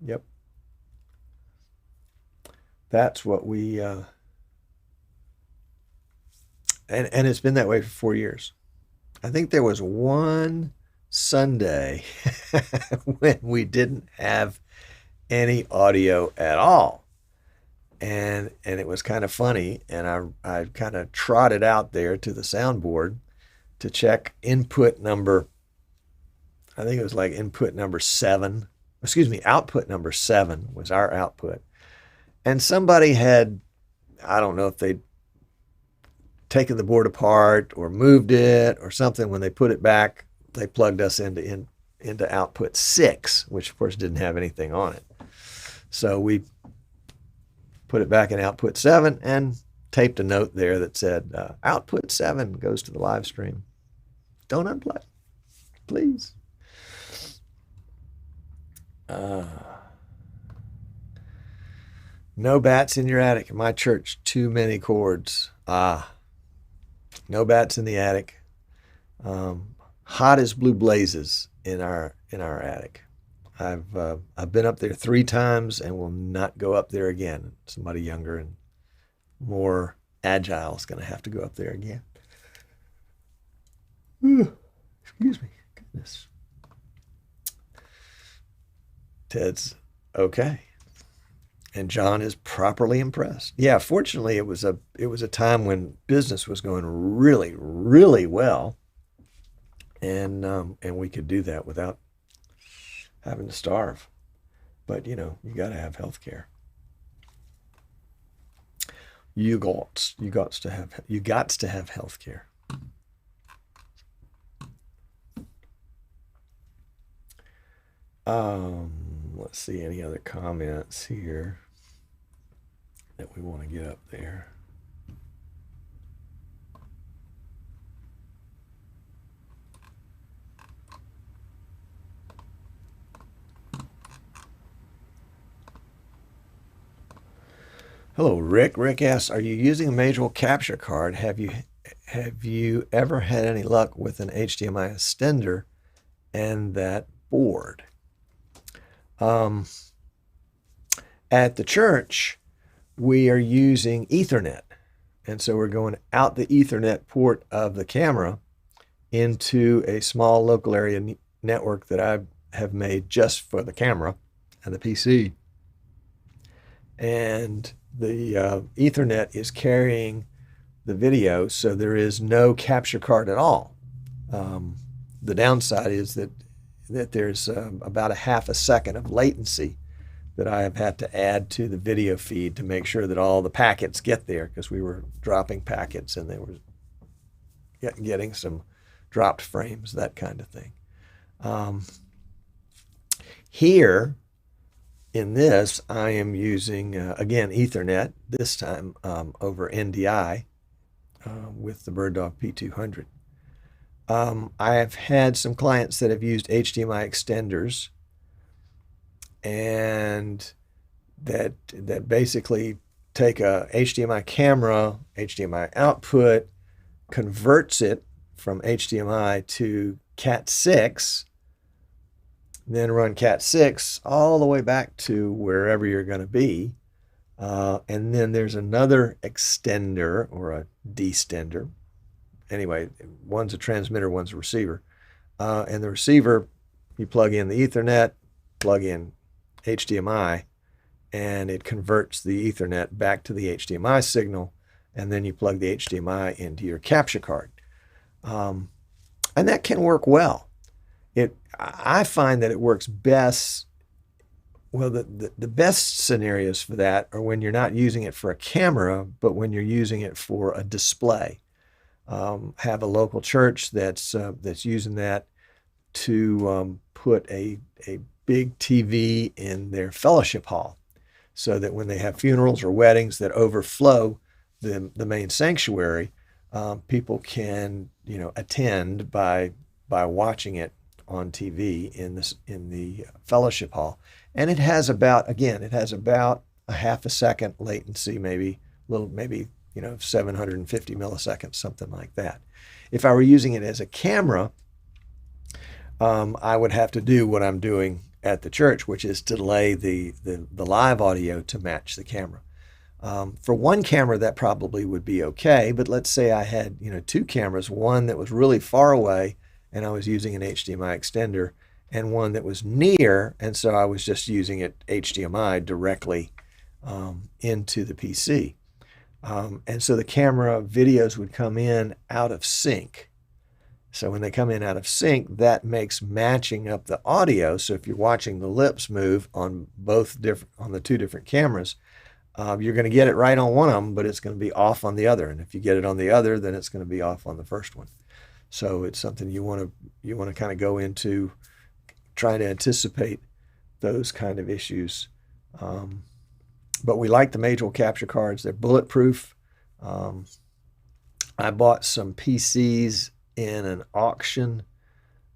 Yep. That's what we and it's been that way for 4 years. I think there was one Sunday when we didn't have any audio at all. And it was kind of funny, and I kind of trotted out there to the soundboard to check input number, I think it was like input number 7. Excuse me, output number 7 was our output. And somebody had, I don't know if they'd taken the board apart or moved it or something. When they put it back, they plugged us into output 6, which of course didn't have anything on it. So we put it back in output 7 and taped a note there that said, output 7 goes to the live stream. Don't unplug, please. No bats in your attic. In my church, too many cords. No bats in the attic. Hot as blue blazes in our attic. I've been up there 3 times and will not go up there again. Somebody younger and more agile is going to have to go up there again. Excuse me. Goodness. Ted's okay. And John is properly impressed. Yeah, fortunately, it was a time when business was going really, really well, and we could do that without having to starve. But you got to have health care. You got to have health care. Let's see any other comments here that we want to get up there. Hello, Rick. Rick asks, are you using a major capture card? Have you ever had any luck with an HDMI extender and that board? At the church, we are using Ethernet. And so we're going out the Ethernet port of the camera into a small local area network that I have made just for the camera and the PC. And the Ethernet is carrying the video, so there is no capture card at all. The downside is that there's about a half a second of latency that I have had to add to the video feed to make sure that all the packets get there, because we were dropping packets and they were getting some dropped frames, that kind of thing. Here in this, I am using, again, Ethernet, this time over NDI with the BirdDog P200. I have had some clients that have used HDMI extenders, and that basically take a HDMI camera, HDMI output, converts it from HDMI to Cat6, then run Cat6 all the way back to wherever you're going to be. And then there's another extender or a destender. Anyway, one's a transmitter, one's a receiver. And the receiver, you plug in the Ethernet, plug in HDMI, and it converts the Ethernet back to the HDMI signal, and then you plug the HDMI into your capture card. And that can work well. I find that it works best. Well, the best scenarios for that are when you're not using it for a camera, but when you're using it for a display. Have a local church that's using that to put a big TV in their fellowship hall, so that when they have funerals or weddings that overflow the main sanctuary, people can attend by watching it on TV in the fellowship hall. And it has about a half a second latency, maybe 750 milliseconds, something like that. If I were using it as a camera, I would have to do what I'm doing at the church, which is to delay the live audio to match the camera. For one camera, that probably would be okay, but let's say I had two cameras, one that was really far away and I was using an HDMI extender, and one that was near, and so I was just using it HDMI directly into the PC. And so the camera videos would come in out of sync. So when they come in out of sync, that makes matching up the audio. So if you're watching the lips move on the two different cameras, you're going to get it right on one of them, but it's going to be off on the other. And if you get it on the other, then it's going to be off on the first one. So it's something you want to kind of go into, trying to anticipate those kind of issues. But we like the major capture cards. They're bulletproof. I bought some PCs in an auction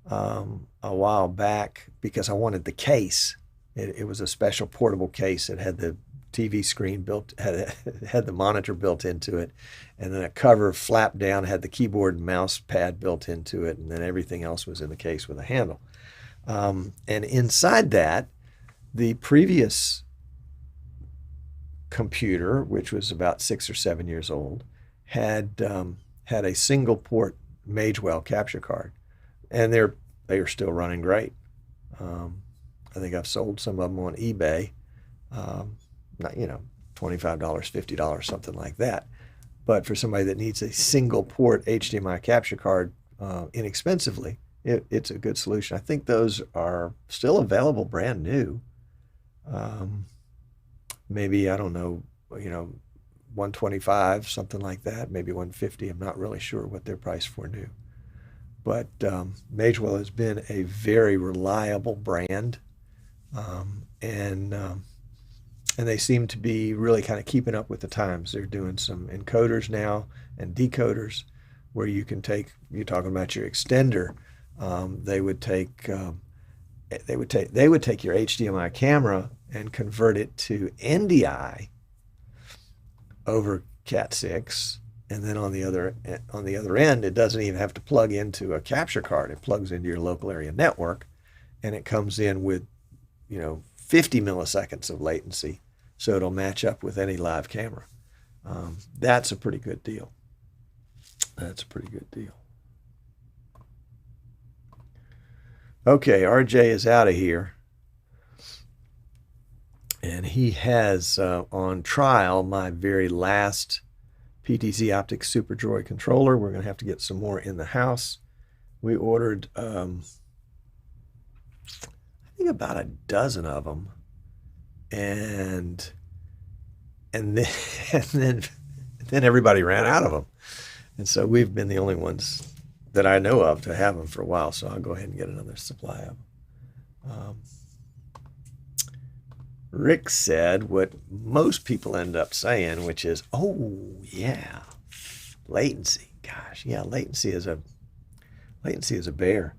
a while back because I wanted the case. It was a special portable case. It had the TV screen had the monitor built into it, and then a cover flapped down, had the keyboard and mouse pad built into it, and then everything else was in the case with a handle. And inside that, the previous computer, which was about 6 or 7 years old, had a single port Magewell capture card, and they are still running great. I think I've sold some of them on eBay, not, $25, $50, something like that. But for somebody that needs a single port HDMI capture card inexpensively, it's a good solution. I think those are still available brand new. Maybe, I don't know, 125, something like that, maybe 150. I'm not really sure what they're priced for new. But Magewell has been a very reliable brand, and they seem to be really kind of keeping up with the times. They're doing some encoders now and decoders where you can take, you're talking about your extender, they would take your HDMI camera and convert it to NDI over Cat6, and then on the other end, it doesn't even have to plug into a capture card. It plugs into your local area network, and it comes in with 50 milliseconds of latency, so it'll match up with any live camera. That's a pretty good deal. That's a pretty good deal. Okay, RJ is out of here. And he has on trial my very last PTZ Optics Super Droid controller. We're going to have to get some more in the house. We ordered, I think, about a dozen of them. And then everybody ran out of them. And so we've been the only ones that I know of to have them for a while. So I'll go ahead and get another supply of them. Rick said what most people end up saying, which is, oh yeah, latency. Gosh, yeah, latency is a bear.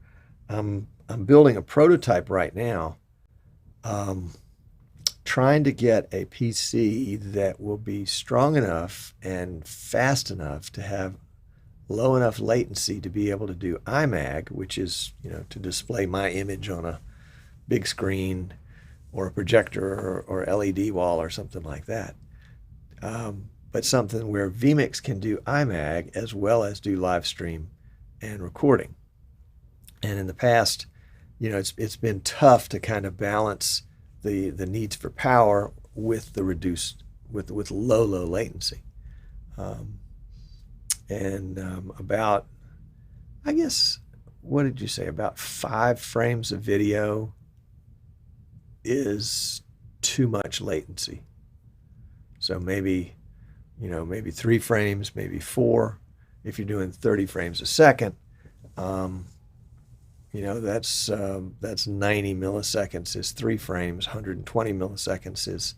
I'm building a prototype right now, trying to get a PC that will be strong enough and fast enough to have low enough latency to be able to do IMAG, which is, to display my image on a big screen or a projector or LED wall or something like that. But something where vMix can do IMAG as well as do live stream and recording. And in the past, it's been tough to kind of balance the needs for power with the reduced, with low latency. About, I guess, what did you say, about 5 frames of video is too much latency. So maybe 3 frames, maybe 4. If you're doing 30 frames a second, that's 90 milliseconds is 3 frames. 120 milliseconds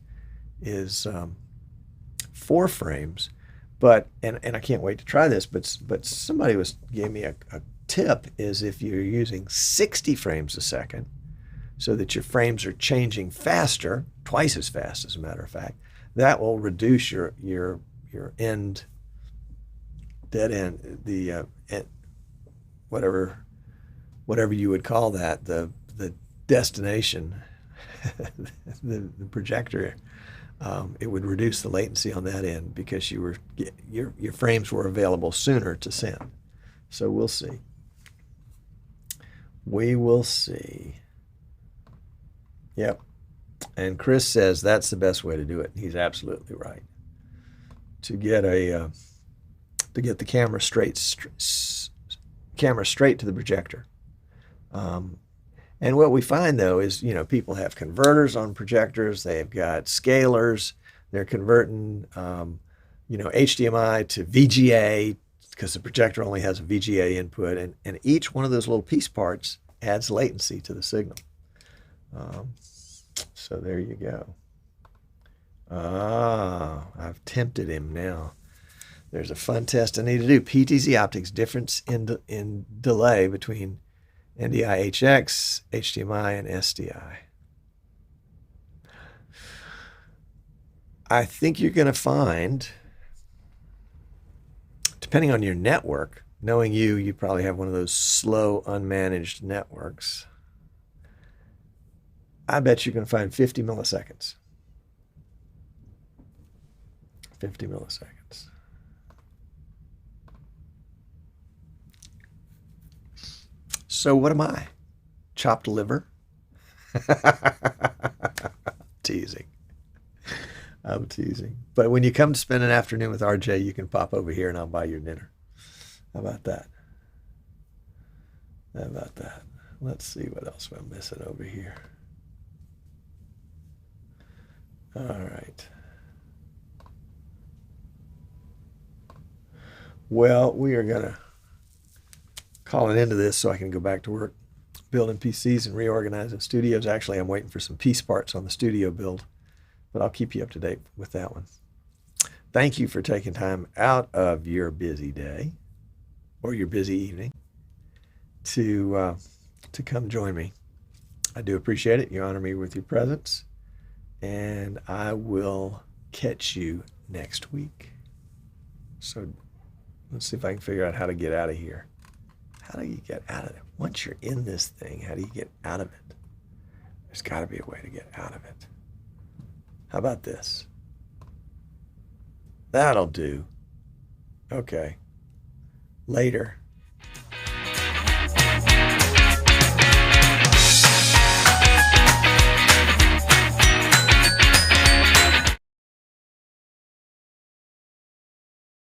is 4 frames. But and I can't wait to try this. But somebody gave me a tip, is if you're using 60 frames a second, so that your frames are changing faster, twice as fast as a matter of fact, that will reduce your dead end, the whatever you would call that, the destination, the projector. It would reduce the latency on that end because your frames were available sooner to send. So we'll see. We will see. Yep. And Chris says that's the best way to do it. He's absolutely right. To get the camera straight to the projector. And what we find, though, is, people have converters on projectors. They've got scalers. They're converting, HDMI to VGA because the projector only has a VGA input. And each one of those little piece parts adds latency to the signal. So there you go. I've tempted him now. There's a fun test I need to do. PTZ Optics, difference in delay between NDI-HX, HDMI, and SDI. I think you're going to find, depending on your network, knowing you probably have one of those slow, unmanaged networks. I bet you're going to find 50 milliseconds. 50 milliseconds. So what am I? Chopped liver? Teasing. I'm teasing. But when you come to spend an afternoon with RJ, you can pop over here and I'll buy your dinner. How about that? How about that? Let's see what else I'm missing over here. All right. Well, we are going to call an end to this so I can go back to work building PCs and reorganizing studios. Actually, I'm waiting for some piece parts on the studio build, but I'll keep you up to date with that one. Thank you for taking time out of your busy day or your busy evening to come join me. I do appreciate it. You honor me with your presence, and I will catch you next week. So let's see if I can figure out how to get out of here. How do you get out of it? Once you're in this thing, how do you get out of it? There's got to be a way to get out of it. How about this? That'll do. Okay. Later.